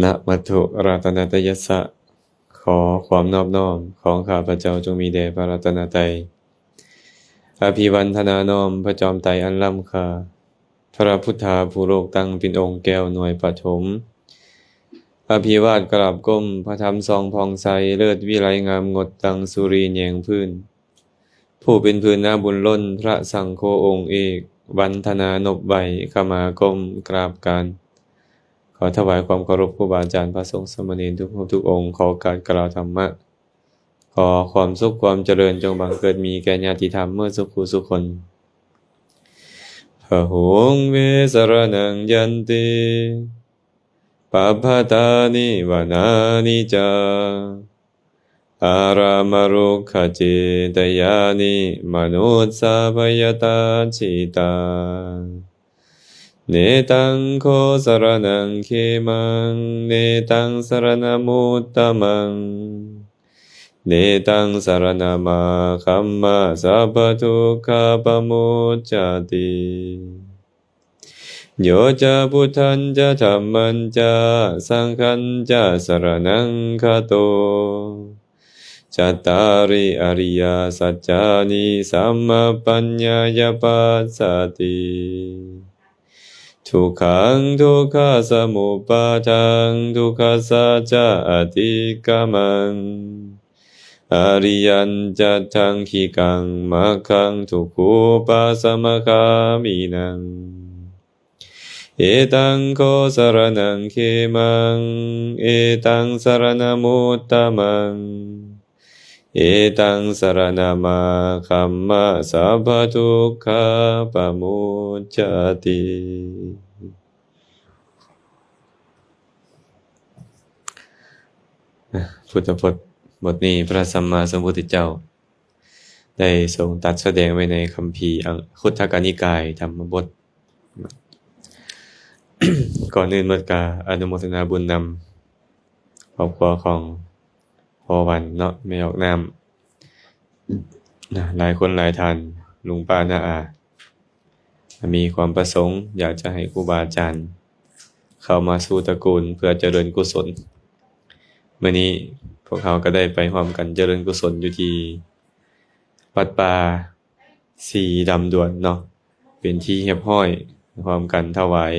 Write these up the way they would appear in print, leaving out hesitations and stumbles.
นะมัตถุรัตนตยัสสะขอความนอบน้อมของข้าพเจ้าจงมีแด่พระรัตนตรัยอภิวันทนาน้อมพระจอมไตรอันล้ำค่าพระพุทธาผู้โลกตั้งเป็นองค์แก้วหน่วยปฐมอภิวาทกราบก้มพระธรรมทรงพองใสเลิศวิไลงามงดตังสุรีแยงพื้นผู้เป็นพื้นหน้าบุญล้นพระสังโฆองค์เอกวันธนานบใบขมากรมกราบการขอถวายความเคารพครูบาอาจารย์พระสงฆ์สามเณรทุกรูปทุกองค์ขอการกล่าวธรรมะขอความสุขความเจริญจงบังเกิดมีแก่ญาติธรรมเมื่อสุขสุขคนพะหุงเวสรนังยันติปัพพตานิวานานิจาอารามรุขเจตยานิมนุสสาพยตาชิตาเนตังโคสรนังเขมังเนตังสรณมุตตมังเนตังสรณมาคัมมาสัพพทุกขปโมจจติโยจะพุทธันจะธัมมัญจะสังฆัญจะสรณังคโตจัตตาริอริยสัจจานิสัมมาปัญญายปัสสติทุกขังทุกขสมุปาทังทุกขสัจจะอติกามังอริยันจัตถังขิกังมัคคังทุกขุปัสสมคามินังเอตังโคสรนังเขมังเอตังสรณมุตตมังเอตังสรณมาคัมมาสัพพทุกขาปโมจจติพุทธพจน์บทนี้พระสัมมาสัมพุทธเจ้าได้ทรงตรัสแสดงไว้ในคัมภีร์อังคุตทกนิกายธรรมบท ก่อนอื่นหมดกาอนุโมทนาบุญนำครอบครัวของพ่อวันเนาะไม่ออกน้ำหลายคนหลายท่านลุงป้าน้าอามีความประสงค์อยากจะให้ครูบาอาจารย์เข้ามาสู่ตระกูลเพื่อเจริญกุศลเมื่อนี้พวกเขาก็ได้ไปร่วมกันเจริญกุศลอยู่ที่วัดป่าสีดำด่วนเนาะเป็นที่เรียบร้อยพร้อมกันถวาย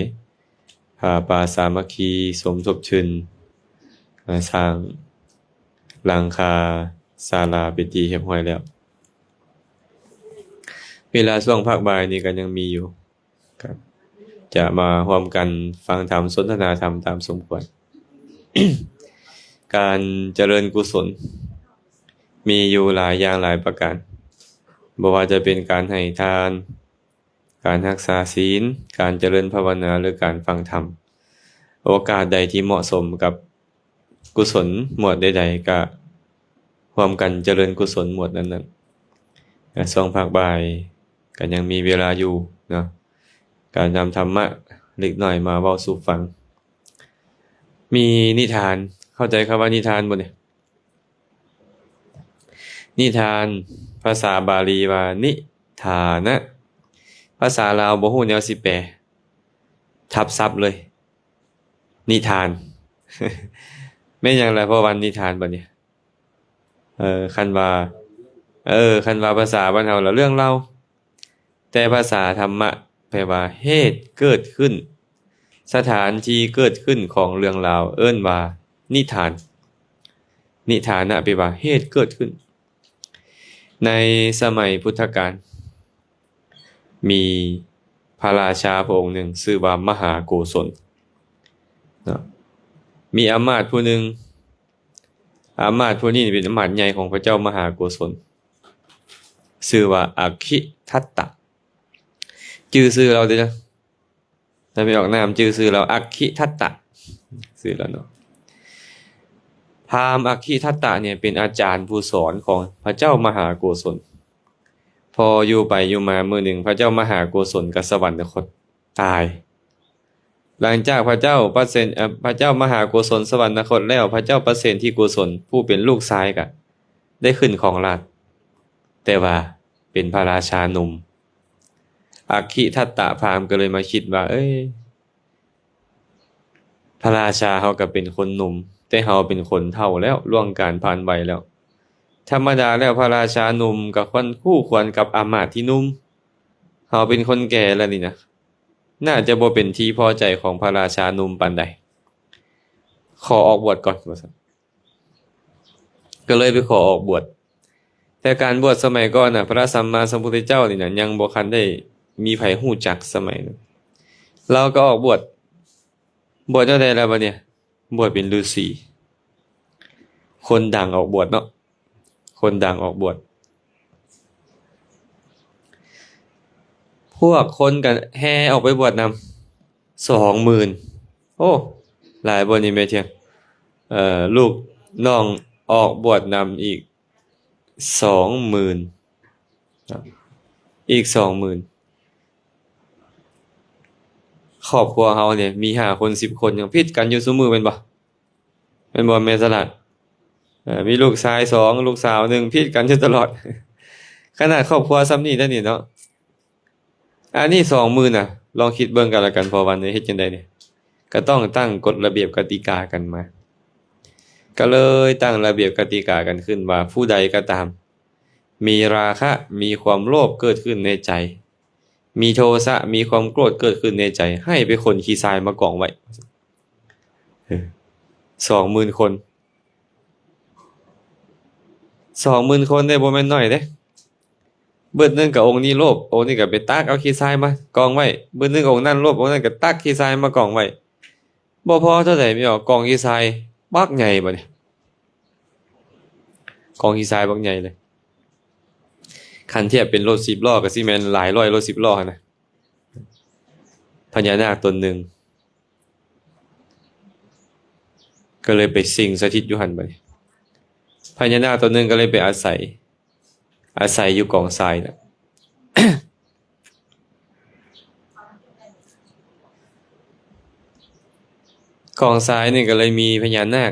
ผ้าป่าสามัคคีสมทบทุนสร้างหลังคาศาลาเป็นที่เรียบร้อยแล้วเวลาช่วงภาคบ่ายนี่ก็ยังมีอยู่ครับจะมาร่วมกันฟังธรรมสนทนาธรรมตามสมควร การเจริญกุศลมีอยู่หลายอย่างหลายประการบ่ว่าจะเป็นการให้ทานการรักษาศีลการเจริญภาวนาหรือการฟังธรรมโอกาสใดที่เหมาะสมกับกุศลหมวดใดๆก็ร่วมกันเจริญกุศลหมวดนั้นๆช่วงภาคบ่ายก็ยังมีเวลาอยู่เนาะการนำธรรมะเล็กน้อยมาเว้าสู่ฟังมีนิทานเข้าใจคำว่านิทานบ่เนี่ยนิทานภาษาบาลีว่านิทานะภาษาลาวบ่ฮู้แนวสิแปลทับศัพท์เลยนิทาน แม่นหยังล่ะเพราะวันนิทานบัดเนี่ยคันว่าภาษาบ้านเฮาละเรื่องเล่าแต่ภาษาธรรมะแปลว่าเหตุเกิดขึ้นสถานที่เกิดขึ้นของเรื่องราวเอิ้นว่านิทานนิทานะแปลว่าเหตุเกิดขึ้นในสมัยพุทธกาลมีพระราชาพระองค์หนึ่งชื่อว่ามหาโกศลเนาะมีอำมาตย์ผู้หนึ่งอำมาตย์ผู้นี้เป็นอำมาตย์ใหญ่ของพระเจ้ามหาโกศลชื่อว่าอัคคิทัตตะชื่อเราเด้อนะถ้าไม่ออกนามชื่อเราอัคคิทัตตะชื่อเราเนาะพราหมณ์อัคคิทัตตะเนี่ยเป็นอาจารย์ผู้สอนของพระเจ้ามหาโกศลพออยู่ไปอยู่มามื้อหนึ่งพระเจ้ามหาโกศลก็สวรรคตตายหลังจากพระเจ้ามหาโกศลสวรรคตแล้วพระเจ้าประเสนที่โกศลผู้เป็นลูกชายก็ได้ขึ้นครองราชย์แต่ว่าเป็นพระราชาหนุ่มอัคคิทัตตะพราหมณ์ก็เลยมาคิดว่า พระราชาเขาก็เป็นคนหนุ่มแต่เขาเป็นคนเฒ่าแล้วล่วงการผ่านวัยแล้วธรรมดาแล้วพระราชาหนุ่มก็ควรกับอำมาตย์ที่หนุ่มเขาเป็นคนแก่แล้วนี่นะน่าจะบ่เป็นที่พอใจของพระราชาหนุ่มปานใดขอออกบวชก่อนว่าซั่นก็เลยไปขอออกบวชแต่การบวชสมัยก่อนน่ะพระสัมมาสัมพุทธเจ้านี่น่ะยังบ่คันได้มีไผฮู้จักสมัยนั้นเราก็ออกบวชเจ้าใดแล้วบัดเนี่ยบวชเป็นฤาษีคนดังออกบวชเนาะคนดังออกบวชพวกคนก็แห่ออกไปบวชนำ20,000โอ้หลายบ่นี่แม่เที่ยงลูกน้องออกบวชนำอีก20,000ครับอีก20,000ครอบครัวเฮาเนี่ยมี5คน10คนยังผิดกันอยู่ซุมื้อแม่นบ่แม่สลัดมีลูกชาย2ลูกสาว1ผิดกันอยู่ตลอดขนาดครอบครัวซ้ำนี้แล้วนี่เนาะอันนี้20,000น่ะลองคิดเบิ่งกันแล้วกันพอวันนี้เฮ็ดจังได๋เนี่ยก็ต้องตั้งกฎระเบียบกติกากันมาก็เลยตั้งระเบียบกติกากันขึ้นว่าผู้ใดก็ตามมีราคะมีความโลภเกิดขึ้นในใจมีโทสะมีความโกรธเกิดขึ้นในใจให้ไปขนขี้ทรายมากองไว้20,000 คน20,000 คนได้บ่แม่นน้อยเด้เบิดหนึงก็องค์นี้โลภองค์นี้ก็ไปตักเอาขี้ทรายมากองไว้เบิดหนึงองค์นั้นโลภองค์นั้นก็ตักขี้ทรายมากองไว้บ่พอเท่าใดมีออกกองขี้ทรายบักใหญ่บัดนี้กองขี้ทรายบักใหญ่เลยคันเทียบเป็นรถ10ล้อก็สิแม่นหลายร้อยรถ10ล้อหั่นน่ะพญานาคตนหนึ่งก็เลยไปสิงสถิตอยู่หั่นบัดนี้พญานาคตนหนึ่งก็เลยไปอาศัยอยู่กองทรายน่ะ กองทรายนี่ก็เลยมีพญานาค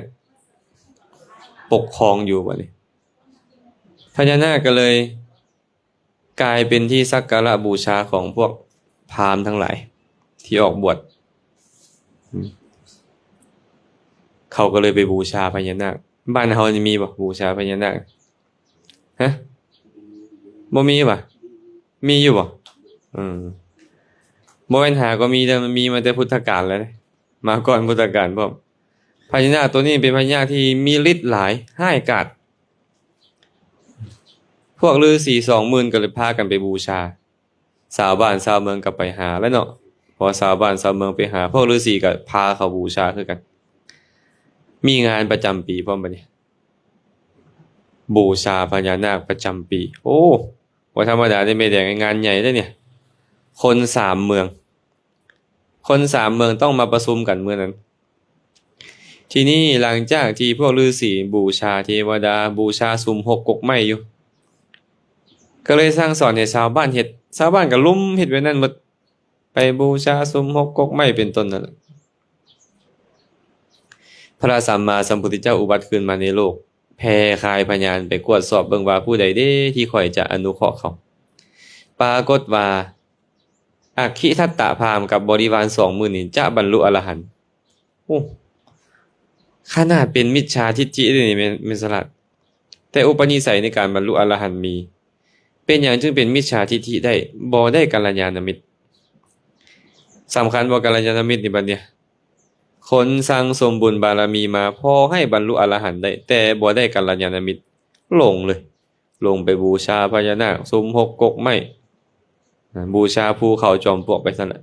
ปกครองอยู่บัดนี้พญานาคก็เลยกลายเป็นที่สักการะบูชาของพวกพราหมณ์ทั้งหลายที่ออกบวชเขาก็เลยไปบูชาพญานาคบ้านเฮานี่มีบ่บูชาพญานาคฮะบ่มีบ่มีอยู่บ่บ่แม่นหาก็มีแต่มันมีมาแต่พุทธกาลแล้วเด้มาก่อนพุทธกาลพร้อมพญานาคตัวนี้เป็นพญานาคที่มีฤทธิ์หลายร้ายกาจพวกฤาษี20,000ก็เลยพากันไปบูชาชาวบ้านชาวเมืองก็ไปหาแล้วเนาะพอชาวบ้านชาวเมืองไปหาพวกฤาษีก็พาเขาบูชาคือกันมีงานประจำปีพร้อมบัดนี้บูชาพญานาคประจำปีโอ้บ่ธรรมดาได้แม่แดงงานใหญ่เด้อเนี่ยคน3เมืองต้องมาประชุมกันมื้อนั้นทีนี้หลังจากที่พวกฤาษีบูชาเทวดาบูชาสุมหกกกไม้อยู่ก็เลยสร้างสอนให้ชาวบ้านเฮ็ดชาวบ้านก็ลุมเฮ็ดไว้นั่นหมดไปบูชาสุมหกกกไม้เป็นต้นนั่นแหละพระสัมมาสัมพุทธเจ้าอุบัติขึ้นมาในโลกแผ่คายพยานไปกวดสอบเบิ่งว่าผู้ใดเด้ที่ข่อยจะอนุเคราะห์เขาปรากฏว่าอัคคิทัตตะพราหมณ์กับบริวาร20,000นี่จะบรรลุอรหันต์โอ้ขนาดเป็นมิจฉาทิฏฐินี่แม่นสลัดแต่อุปนิสัยในการบรรลุอรหันต์มีเป็นอย่างจึงเป็นมิจฉาทิฏฐิได้บ่ได้กัลยาณมิตรสำคัญบ่กัลยาณมิตรนี่บัดเนี่ยคนสั่งสมบุญบารมีมาพอให้บรรลุอรหันต์ได้แต่บ่ได้กัลยาณมิตรหลงเลยลงไปบูชาพญานาคสุมหกกกไม้บูชาภูเขาจอมปลวกไปซั่นน่ะ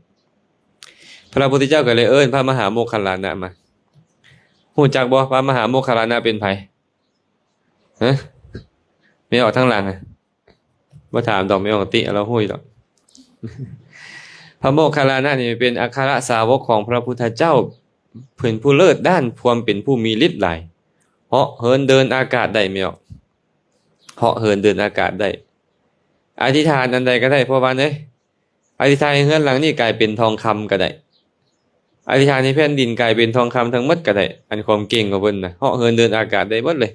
พระพุทธเจ้าก็เลยเอิ้นพระมหาโมคคัลลานะมาฮู้จักบ่พระมหาโมคคัลลานะเป็นไผฮะไม่ออกทางหลังบ่ถามดอกไม่ออกติเราฮู้อยู่ดอกพระโมคคัลลานะนี่เป็นอัครสาวกของพระพุทธเจ้าเพิ่นผู้เลิศด้านความเป็นผู้มีฤทธิ์หลายเหาะเหินเดินอากาศได้ไม่ออกเหาะเหินเดินอากาศได้อธิษฐานอันใดก็ได้เพราะว่าเอ้ยอธิษฐานให้เฮือนหลังนี้กลายเป็นทองคำก็ได้อธิษฐานให้แผ่นดินกลายเป็นทองคำทั้งหมดก็ได้อันความเก่งของเพิ่นน่ะเหาะเหินเดินอากาศได้หมดเลย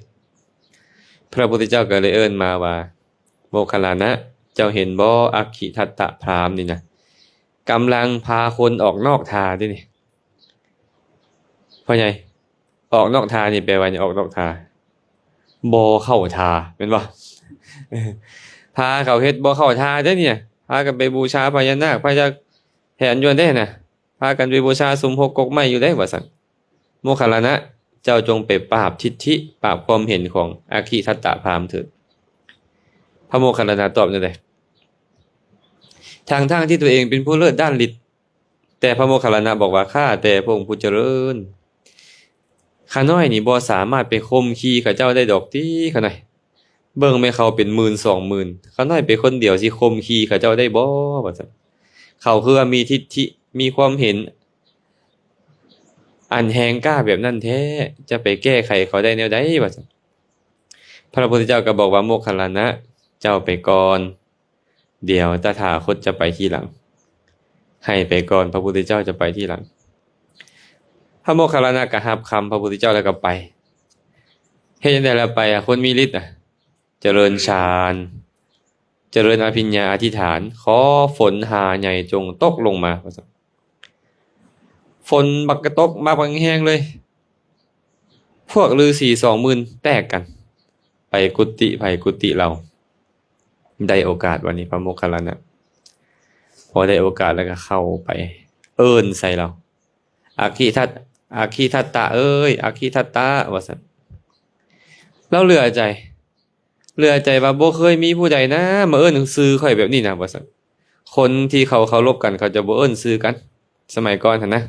พระพุทธเจ้าก็เลยเอิ้นมาว่าโมคคัลลานะเจ้าเห็นบ่อัคคิทัตตะพราหมณ์นี่นะกำลังพาคนออกนอกทาด้วยนี่ พ่อใหญ่ออกนอกทานี่แปลว่าหยังออกนอกทาบ่เข้าทาแม่นบ่ พาเขาเฮ็ดบ่เข้าทาเด้อเนี่ยพากันไปบูชาพญานาคพญาแหนยวนเด้น่ะพากันไปบูชาสุมหกกกไม้อยู่ได้ว่าซั่นโมคคัลลานะเจ้าจงไปปราบทิฏฐิปราบความเห็นของอาคีทัตตะพราหมณ์เถิดพระโมคคัลลานะตอบจังได๋ทางที่ตัวเองเป็นผู้เลิศด้านฤทธิ์แต่พระโมคคัลลานะบอกว่าข้าแต่พระองค์ผู้เจริญข้าน้อยนี่บ่สามารถไปข่มขี้ข้าเจ้าได้ดอกติข้าน้อยเบิ่งแม่เขาเป็นหมื่น20,000ข้าน้อยไปคนเดียวสิข่มขี้ข้าเจ้าได้บ่ว่าซั่นเขาคือว่ามีทิฏฐิมีความเห็นอันแรงกล้าแบบนั้นแท้จะไปแก้ไขเขาได้แนวใดว่าซั่นพระพุทธเจ้าก็บอกว่าโมคคัลลานะเจ้าไปก่อนเดี๋ยวตถาคตจะไปทีหลังให้ไปก่อนพระพุทธเจ้าจะไปทีหลังพระโมคคัลลานะก็รับคำพระพุทธเจ้าแล้วก็ไปเฮ็ดจังได๋ล่ะไปคนมีฤทธิ์เจริญฌานเจริญอภิญญาอธิษฐานขอฝนหาใหญ่จงตกลงมาว่าซั่นฝนบักกะตกมาบักแห้งเลยพวกฤาษี20,000แตกกันไปกุฏิเราได้โอกาสวันนี้พระโมคคัลลานะพอได้โอกาสแล้วก็เข้าไปเอิ้นใส่เราอาคีทัตตะเอ้ยอาคีทัตตะว่าซั่นเราเหลือใจว่าบ่เคยมีผู้ใดนะมาเอิ้นชื่อข่อยแบบนี้นะว่าซั่นคนที่เขาเคารพกันเขาจะบ่เอิ้นชื่อกันสมัยก่อนหั่นนะ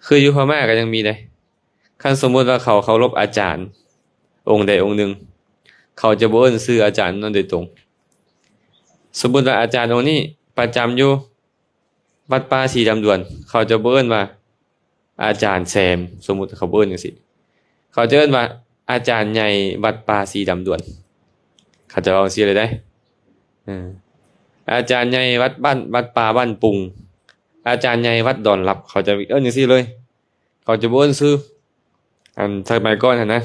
คืออยู่พม่าก็ยังมีได้คันสมมุติว่าเขาเคารพอาจารย์องค์ใดองค์หนึ่งเขาจะบ่เอิ้นชื่ออาจารย์นั้นโดยตรงสมมุติว่าอาจารย์องค์นี้ประจำอยู่วัดป่าศรีดำดวนเขาจะบ่เอิ้นว่าอาจารย์แซมสมมุติเขาบ่เอิ้นจังซี่เขาจะเอิ้นว่าอาจารย์ใหญ่วัดป่าศรีดำดวนเขาจะเอาจังซี่เลยได้อาจารย์ใหญ่วัดป่าบ้านปุงอาจารย์ใหญ่วัดดอนลับเขาจะเอิ้นจังซี่เลยเขาจะบ่เอิ้นชื่ออันสมัยก่อนหั่นนะ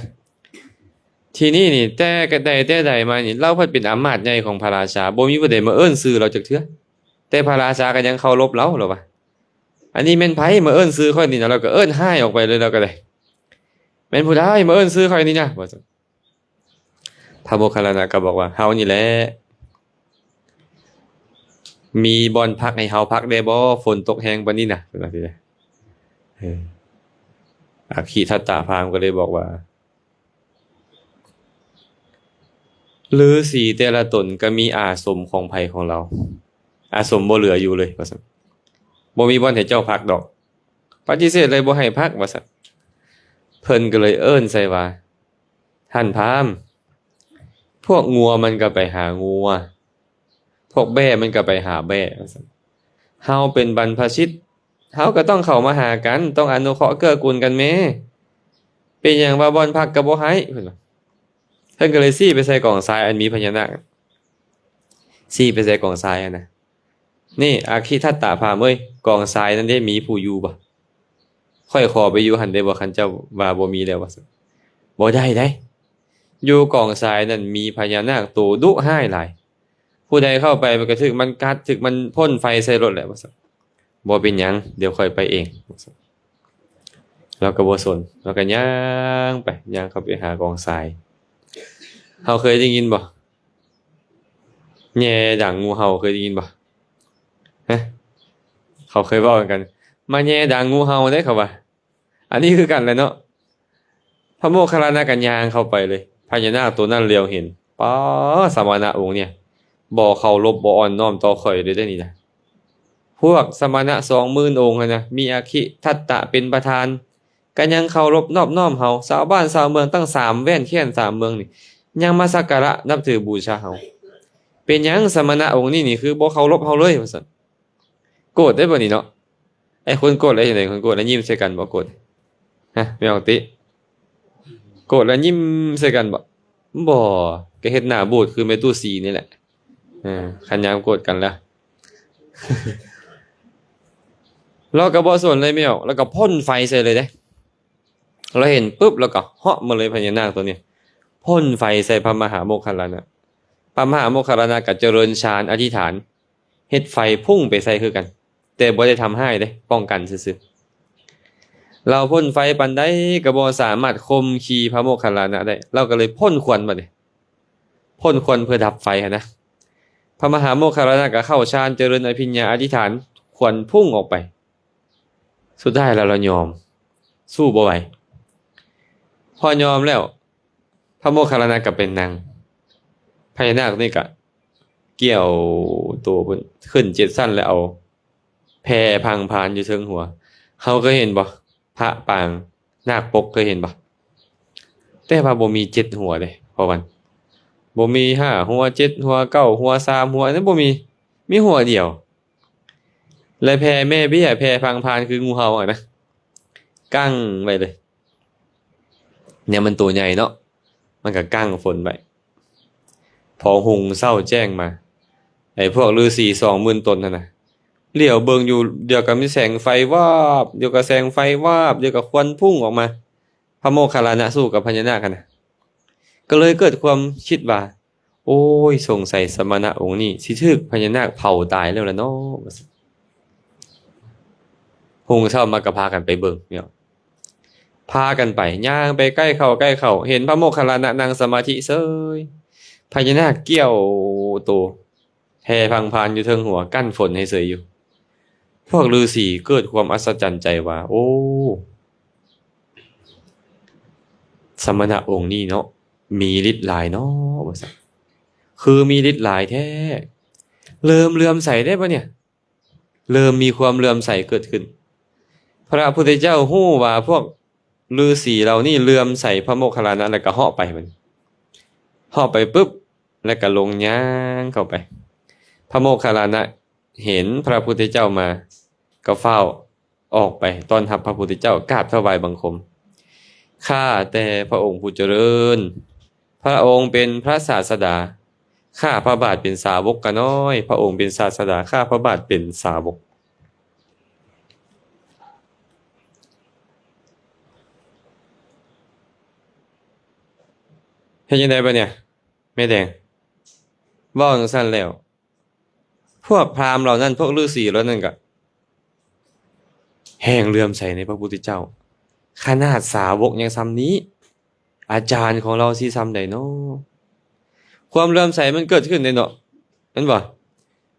ทีนี้นี่แต่ใดมานี่เราเพิ่นเป็นอำมาตย์ใหญ่ของพระราชาบ่มีผู้ใดมาเอิ้นชื่อเราจักเทื่อแต่พระราชาก็ยังเคารพเราหรอวะอันนี้แม่นไผมาเอิ้นชื่อค่อยนี่นะเราก็เอิ้นให้ออกไปเลยเราก็ได้แม่นผู้ใดมาเอิ้นชื่อค่อยนี่นะว่าซั่นพระโมคคัลลานะก็บอกว่าเฮานี่แหละมีบ่อนพักให้เฮาพักได้บ่ฝนตกแฮงบัดนี้น่ะว่าซี่นะอาคีทัตตะพราหมณ์ก็เลยบอกว่าฤาษีแต่ละตนก็มีอาสมของไผของเราอาสมบ่เหลืออยู่เลยว่าซั่นบ่มีบ่อนให้เจ้าพักดอกปฏิเสธเลยบ่ให้พักว่าซั่นเพิ่นก็เลยเอิ้นใส่ว่าท่านพราหมณ์พวกงัวมันก็ไปหางัวพวกแบ่มันก็ไปหาแบ่ว่าซั่นเฮาเป็นบรรพชิตเฮาก็ต้องเข้ามาหากันต้องอนุเคราะห์เกื้อกูลกันแม้เป็นหยังว่าบ่อนพักก็บ่ให้เพิ่นว่าเพิ่นก็เลยซี้ไปใส่กล่องทรายอันมีพญานาคซี้ไปใส่กล่องทรายนะนี่อาคีทัตตะพราหมณ์เอ้ยกล่องทรายนั้นได้มีผู้อยู่บ่ค่อยขอไปอยู่หั่นได้บ่คันเจ้าว่าบ่มีแล้วว่าซั่นบ่ได้อยู่กล่องทรายนั้นมีพญานาคตัวดุร้ายหลายผู้ใดเข้าไปมันก็ถึกมันกัดถึกมันพ่นไฟใส่รถแหละว่าซั่นบ่เป็นหยังเดี๋ยวค่อยไปเองว่าซั่นเราก็บ่สนเราก็ย่างไปย่างเข้าไปหากองทรายเฮาเคยได้ยินบ่แย่ดังงูเห่าเคยได้ยินบ่ฮะเขาเคยเว้ากันมาแย่ดังงูเห่าได้เขาว่าอันนี้คือกันแหละเนาะพระโมคคัลลานะก็ย่างเข้าไปเลยพญานาคตัวนั้นเลียวเห็นป๊าสมณะองค์เนี่ยบ่เคารพบ่อ่อนน้อมต่อข่อยเลยได้นี่นะพวกสมณะ20,000องค์นะมีอาคิทัตตะเป็นประธานก็ยังเคารพนอบน้อมเฮาชาวบ้านชาวเมืองตั้ง3แว่นแค่น3เมืองนี่ยังมาสักการะนับถือบูชาเฮาเป็นหยังสมณะองค์นี้นี่คือบ่เคารพเฮาเลยว่าซั่นโกรธได้บ่นี่เนาะไอ้คนโกรธได้จังได๋คนโกรธแล้วยิ้มใส่กันบ่โกรธฮะไม่ออกติโกรธแล้วยิ้มใส่กันบ่ก็เฮ็ดหน้าบูดคือแม่ตู้สีนี่แหละคันยามโกรธกันแล้ว เราก็บ่สนเลยไม่ออกแล้วก็พ่นไฟใส่เลยเด้เราเห็นปุ๊บแล้วก็เหาะมาเลยพญานาคตัวนี้พ่นไฟใส่พระมหาโมคคัลลานะพระมหาโมคคัลลานะก็เจริญฌานอธิษฐานเฮ็ดไฟพุ่งไปใส่คือกัน แต่บ่ได้ทำให้เด้ป้องกันซื่อๆเราพ่นไฟปานใดก็บ่สามารถคมขีพระโมคคัลลานะได้เราก็เลยพ่นควันบัดนี้พ่นควันเพื่อดับไฟหันนะพระมหาโมคคัลลานะก็เข้าฌานเจริญอภิญญาอธิษฐานควันพุ่งออกไปสุดท้ายแล้วเรายอมสู้บ่ไหวพอยอมแล้วพระโมคคัลลานะก็เป็นนางพญานาคนี่ก็เกี่ยวตัวเพิ่นขึ้น7สั้นแล้วเอาแพพังพานอยู่เทิงหัวเขาเคยเห็นบ่พระปางนาคปกเคยเห็นบ่แต่ว่าบ่มี7หัวเด้เพราะวันบ่มี5หัว7หัว9หัว3หัวนั้นบ่มีหัวเดียวและแพแม่เบี้ยแพพังพานคืองูเห่าอ่ะนะกั้งไว้เลยเนี่ยมันตัวใหญ่เนาะมันก็กั้งฝนไว้พอหุงเศร้าแจ้งมาไอ้พวกฤาษี20,000 ตนนั่นน่ะเหลียวเบิ่งอยู่เดี๋ยวก็มีแสงไฟวาบเดี๋ยวก็แสงไฟวาบเดี๋ยวก็ควันพุ่งออกมาพระโมคคัลลานะสู้กับพญานาคกันน่ะก็เลยเกิดความคิดว่าโอ้ยสงสัยสมณะองค์นี้สิถูกพญานาคเผาตายแล้วล่ะเนาะหุงเศร้ามาก็พากันไปเบิ่งเนี่ยพากันไปย่างไปใกล้เข้าเห็นพระโมคคัลลานะนั่งสมาธิเฉยพญานาคเกี่ยวตัวแพพังพานอยู่เทิงหัวกั้นฝนให้เฉยอยู่พวกฤาษีเกิดความอัศจรรย์ใจว่าโอ้สมณะองค์นี้เนาะมีฤทธิ์หลายเนาะว่าซั่นคือมีฤทธิ์หลายแท้เลื่อมใสได้ปะเนี่ยเริ่มมีความเลื่อมใสเกิดขึ้นพระพุทธเจ้าฮู้ว่าพวกฤาษีเหล่านี้เลื่อมใสพระโมคคัลลานะแล้วก็เหาะไปมันเหาะไปปุ๊บแล้วก็ลงย่างเข้าไปพระโมคคัลลานะเห็นพระพุทธเจ้ามาก็เฝ้าออกไปต้อนรับพระพุทธเจ้ากราบถวายบังคมข้าแต่พระองค์ผู้เจริญพระองค์เป็นพระศาสดาข้าพระบาทเป็นสาวกกะน้อยพระองค์เป็นศาสดาข้าพระบาทเป็นสาวกเฮ็ดจังได๋บัดเนี่ยแม่แดงเว้าจังซั่นแล้วพวกพราหมณ์เหล่านั้นพวกฤาษีเหล่านั้นก็แห่งเลื่อมใสในพระพุทธเจ้าขนาดสาวกยังซ้ำนี้อาจารย์ของเราสิซ้ำใดเนาะความเลื่อมใสมันเกิดขึ้นได้เนาะแม่นบ่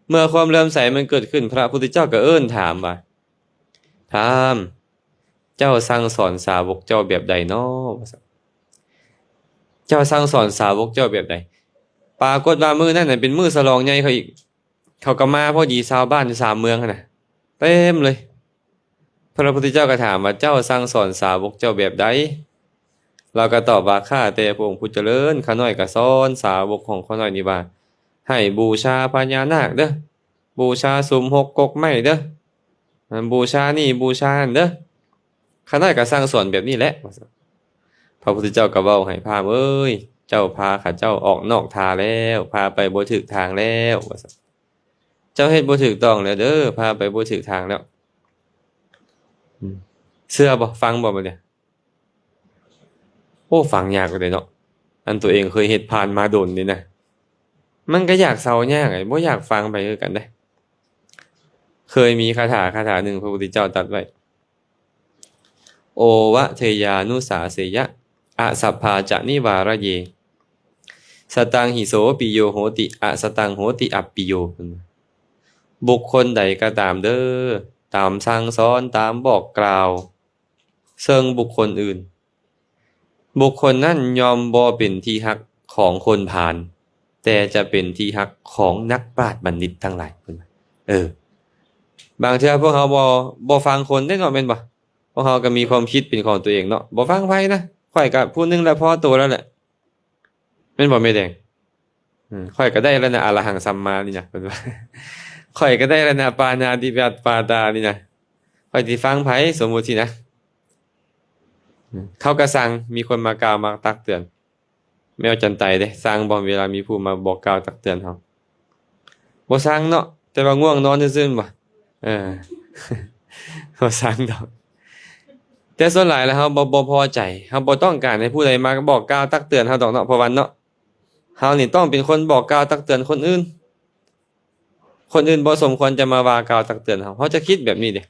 เมื่อความเลื่อมใสมันเกิดขึ้นพระพุทธเจ้าก็เอิ้นถามว่าพราหมณ์เจ้าสั่งสอนสาวกเจ้าแบบใดเนาะว่าซั่นเจ้าสั่งสอนสาวกเจ้าแบบใดปรากฏว่ามื้อนั้นน่ะเป็นมื้อฉลองใหญ่เขาอีกเขาก็มาพอดีชาวบ้าน3เมืองหั่นน่ะเต็มเลยพระพุทธเจ้าก็ถามว่าเจ้าสั่งสอนสาวกเจ้าแบบใดเราก็ตอบว่าข้าแต่พระองค์ผู้เจริญข้าน้อยก็สอนสาวกของข้าน้อยนี่ว่าให้บูชาพญานาคเด้อบูชาสุมหกกกไม้เด้อบูชานี่บูชานั่นเด้อข้าน้อยก็สั่งสอนแบบนี้แหละพระพุทธเจ้าก็เว้าให้พราหมณ์เอ้ยเจ้าพาข้าเจ้าออกนอกทางแล้วพาไปบ่ถูกทางแล้วว่าซั่นเจ้าเฮ็ดบ่ถูกต้องแล้วเด้อพาไปบ่ถูกทางแล้วเชื่อบ่ฟังบ่บัดเนี่ยโอ้ฟังยากเลยเนาะอันตัวเองเคยเฮ็ดผ่านมาโดนนี่นะมันก็อยากเซายากไอ้บ่อยากฟังไปคือกันเด้เคยมีคาถาหนึ่งพระพุทธเจ้าตรัสไว้โอวะเทยานุสาเสยะอสัพพาจะนิวาระเยสตังหิโสปิโยโหติอสตังโหติอัปปิโยบุคคลใดก็ตามเด้อตามสั่งสอนตามบอกกล่าวเชิงบุคคลอื่นบุคคลนั้นยอมบ่เป็นที่ฮักของคนพาลแต่จะเป็นที่ฮักของนักปราชญ์บัณฑิตทั้งหลายเพิ่นว่าบางเทื่อพวกเขาบ่ฟังคนได้เนาะแม่นบ่พวกเขาก็มีความคิดเป็นของตัวเองเนาะบ่ฟังไผนะข้อยก็ผู้หนึงแล้วพอตัวแล้วแหละแม่นบ่แม่แดงข้อยก็ได้แล้วนะอรหังสัมมานี่นะเพิ่นว่าข้อยก็ได้แล้วนะปานาติปาตปาตานี่นะข้อยสิฟังไผสมมุติสินะเขาก็สั่งมีคนมากล่าวมาตักเตือนแมวจันไตเด้สั่งบ่เวลามีผู้มาบอกกล่าวตักเตือนเฮาบ่สั่งเนาะแต่ว่าง่วงนอนซื่อๆบ่บ่สั่งดอกแต่ส่วนหลายแล้วเฮาบ่พอใจเฮาบ่ต้องการให้ผู้ใดมาบอกกล่าวตักเตือนเฮาดอกเนาะเพราะว่าเนาะเฮานี่ต้องเป็นคนบอกกล่าวตักเตือนคนอื่น คนอื่นบ่สมควรจะมาว่ากล่าวตักเตือนเขาจะคิดแบบนี้เด้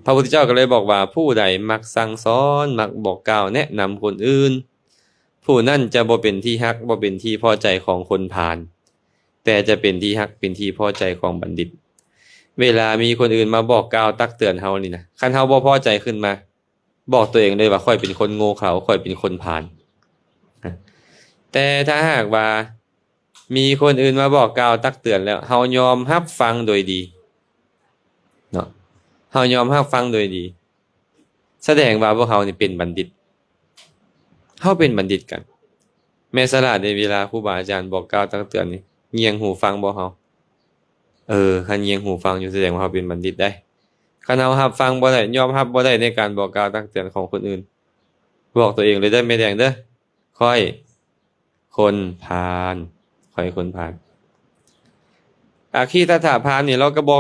พระพุทธเจ้าก็เลยบอกว่าผู้ใดมักสั่งสอนมักบอกกล่าวแนะนำคนอื่นผู้นั้นจะบ่เป็นที่ฮักบ่เป็นที่พอใจของคนพาลแต่จะเป็นที่ฮักเป็นที่พอใจของบัณฑิตเวลามีคนอื่นมาบอกกล่าวตักเตือนเฮานี่นะคันเฮาบ่พอใจขึ้นมาบอกตัวเองเลยว่าค่อยเป็นคนโง่เขลาค่อยเป็นคนพาลแต่ถ้าหากว่ามีคนอื่นมาบอกกล่าวตักเตือนแล้วเฮายอมรับฟังโดยดีเนาะเฮายอมรับฟังโดยดีแสดงว่าพวกเฮานี่เป็นบัณฑิตเฮาเป็นบัณฑิตกันแม้สลาดในเวลาครูบาอาจารย์บอกกล่าวตักเตือนนี่เงียงหูฟังบ่เฮาคันเงียงหูฟังอยู่แสดงว่าเฮาเป็นบัณฑิตได้คันเฮารับฟังบ่ได้ยอมรับบ่ได้ในการบอกกล่าวตักเตือนของคนอื่นบอกตัวเองเลยได้ไม่แดงเด้อค่อยคนพาลค่อยคนพาลอาคีตถาพราหมณ์นี่เราก็บ่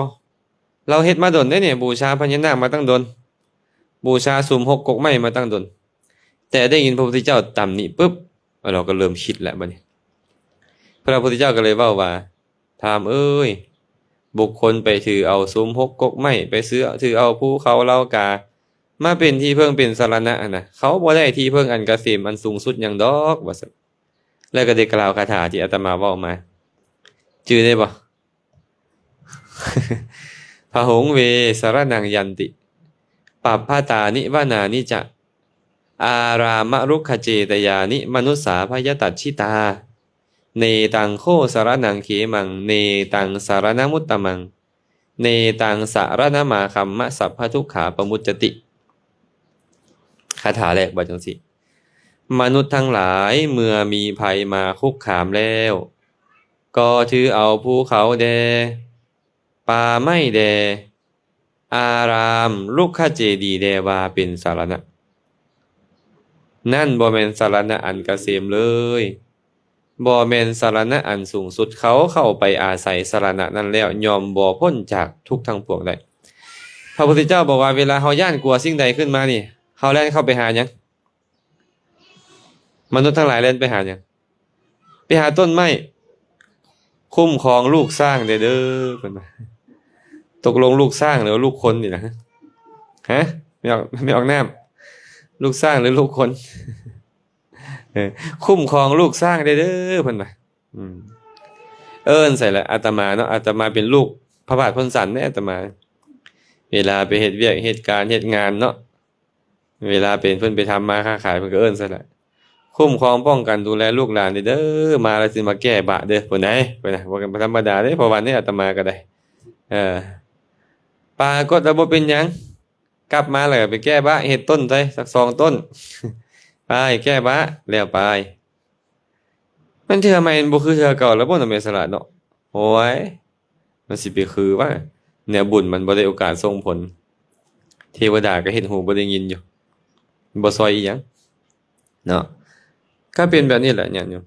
เราเฮ็ดมาดนได้เนี่ยบูชาพญานาคมาตั้งดนบูชาสุมหกกกไม้มาตั้งดนแต่ได้ยินพระพุทธเจ้าตำหนิปุ๊บเราก็เริ่มคิดแล้วบัดนี้พระพุทธเจ้าก็เลยเว้าว่าพราหมณ์เอ้ยบุคคลไปถือเอาสุมหกกกไม้ไปถือเอาภูเขาเหล่ากามาเป็นที่พึ่งเป็นสรณะนะเขาบ่ได้ที่พึ่งอันเกษมอันสูงสุดหยังดอกว่าซั่นแล้วก็ได้กล่าวคาถาที่อาตมาเว้ามาชื่อได้บ่ พหงเวสรนังยันติปัปพตานิวนานิจะอารามรุขเจตยานิมนุสสาพยตัชชิตาเนตังโคสรนังเขมังเนตังสารนมุตตมังเนตังสารนมาคัมมะสัพพทุกขาปมุจจติคาถาแรกว่าจังสิมนุษย์ทั้งหลายเมื่อมีภัยมาคุกคามแล้วก็ถือเอาภูเขาแดป่าไม้แดอารามลูกขเจดีย์แดว่าเป็นสารณะนั่นบ่แม่นสารณะอันเกษมเลยบ่แม่นสารณะอันสูงสุดเขาเข้าไปอาศัยสารณะนั้นแล้วยอมบ่พ้นจากทุกข์ทั้งปวงได้พระพุทธเจ้าบอกว่าเวลาเฮาย้านกลัวสิ่งใดขึ้นมานี่เฮาแล่นเข้าไปหาหยังมนุษย์ทั้งหลายแล่นไปหาหยังไปหาต้นไม้คุ้มครองลูกสร้างเด้อเพิ่นว่าตกลงลูกสร้างหรือลูกคนนี่นะฮะไม่ออกน้ำลูกสร้างหรือลูกคนคุ้มครองลูกสร้างได้เด้อเพิ่นว่าใส่ละอาตมาเนาะอาตมาเป็นลูกพระบาทพ้นสันเนี่ยอาตมาเวลาไปเฮ็ดเวียกเฮ็ดการเฮ็ดงานเนาะเวลาเป็นเพิ่นไปทำมาค้าขายเพิ่นก็ใส่ละคุ้มครองป้องกันดูแลลูกหลานเด้อมาแล้วสิมาแก้บะเด้อเพิ่นบ่กันธรรมดาเด้เพราะวันนี้อาตมาก็ได้ปรากฏว่าบ่เป็นหยังกลับมาแล้วไปแก้บะเฮ็ดต้นใส่สัก2ต้นไปแก้บะแล้วไปมันเทื่อใหม่บ่คือเทื่อเก่าแล้วบ่ต้องแม่นสลัดเนาะโอ้ยมันสิไปคือว่าแนวบุญมันบ่ได้โอกาสส่งผลเทวดาก็เห็นหูบ่ได้ยินอยู่บ่ซอยอีหยังเนาะก็เป็นแบบนี้แหละเนี่ยโยม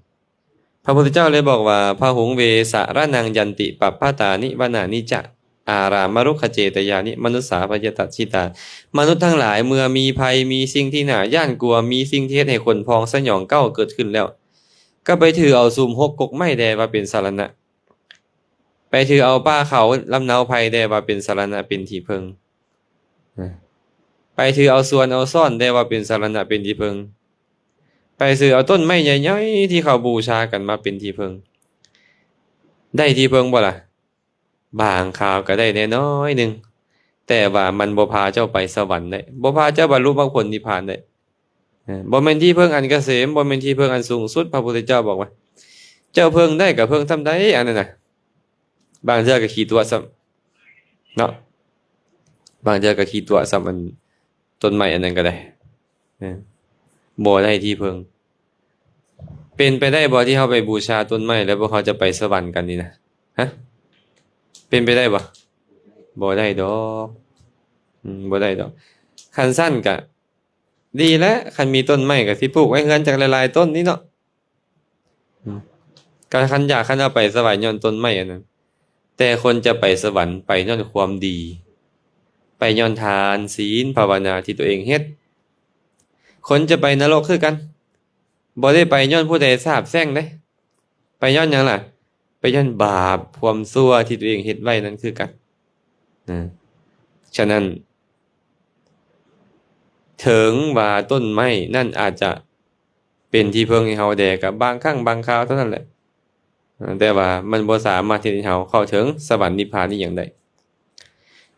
พระพุทธเจ้าเลยบอกว่าพหุงเวสรนังยันติปัปพตานิวนานิจะอารามรุขเจตยานิมนุสสาพยตัชชิตามนุษย์ทั้งหลายเมื่อมีภัยมีสิ่งที่น่าย่านกลัวมีสิ่งที่เฮ็ดให้คนพองสยองเก้าเกิดขึ้นแล้วก็ไปถือเอาซุมหกกกไม้แดว่าเป็นสารณะไปถือเอาป้าเขาลำเนาภัยแดว่าเป็นสารณะเป็นที่พึ่งไปถือเอาส่วนเอาซ่อนแดว่าเป็นสารณะเป็นที่พึ่งไปซื้อเอาต้นไม้ใหญ่ๆที่เขาบูชากันมาเป็นที่พึ่งได้ที่พึ่งบ่ล่ะบางคราวก็ได้แน่น้อยนึงแต่ว่ามันบ่พาเจ้าไปสวรรค์ได้บ่พาเจ้าบรรลุมรรคผลนิพพานได้บ่แม่นที่พึ่งอันเกษมบ่แม่นที่พึ่งอันสูงสุดพระพุทธเจ้าบอกว่าเจ้าพึ่งได้ก็พึ่งทำได้อันนั้นน่ะบางเทื่อก็ขี้ตัวซ้ำเนาะบางเทื่อก็ขี้ตัวซ้ำอันต้นไม้อันนั้นก็ได้บ่ได้ที่พึ่งเป็นไปได้บ่ที่เฮาไปบูชาต้นไม้แล้วพวกเขาจะไปสวรรค์กันนี่นะฮะเป็นไปได้บ่บ่ได้ดอกบ่ได้ดอกคันสั้นก็ดีแล้วคันมีต้นไม้ก็สิปลูกไว้เฮือนจักหลายๆต้นนี่เนาะก็คันอยากคันเอาไปสวรรค์ย้อนต้นไม้อันนั้นแต่คนจะไปสวรรค์ไปย้อนความดีไปย้อนทานศีลภาวนาที่ตัวเองเฮ็ดคนจะไปนรกคือกันบ่ได้ไปย้อนผู้ใดสาบแช่งเด้ไปย้อนหยังล่ะไป ยันบาปความชั่วที่ตัวเองเฮ็ดไว้นั้นคือกันนะฉะนั้นถึงว่าต้นไม้นั่นอาจจะเป็นที่พึ่งให้เฮาได้ก็บางครั้งบางคราวเท่านั้นแหละแต่ว่ามันบ่สามารถที่ให้เฮาเข้าถึงสวรรค์นิพพานนี้อย่างใด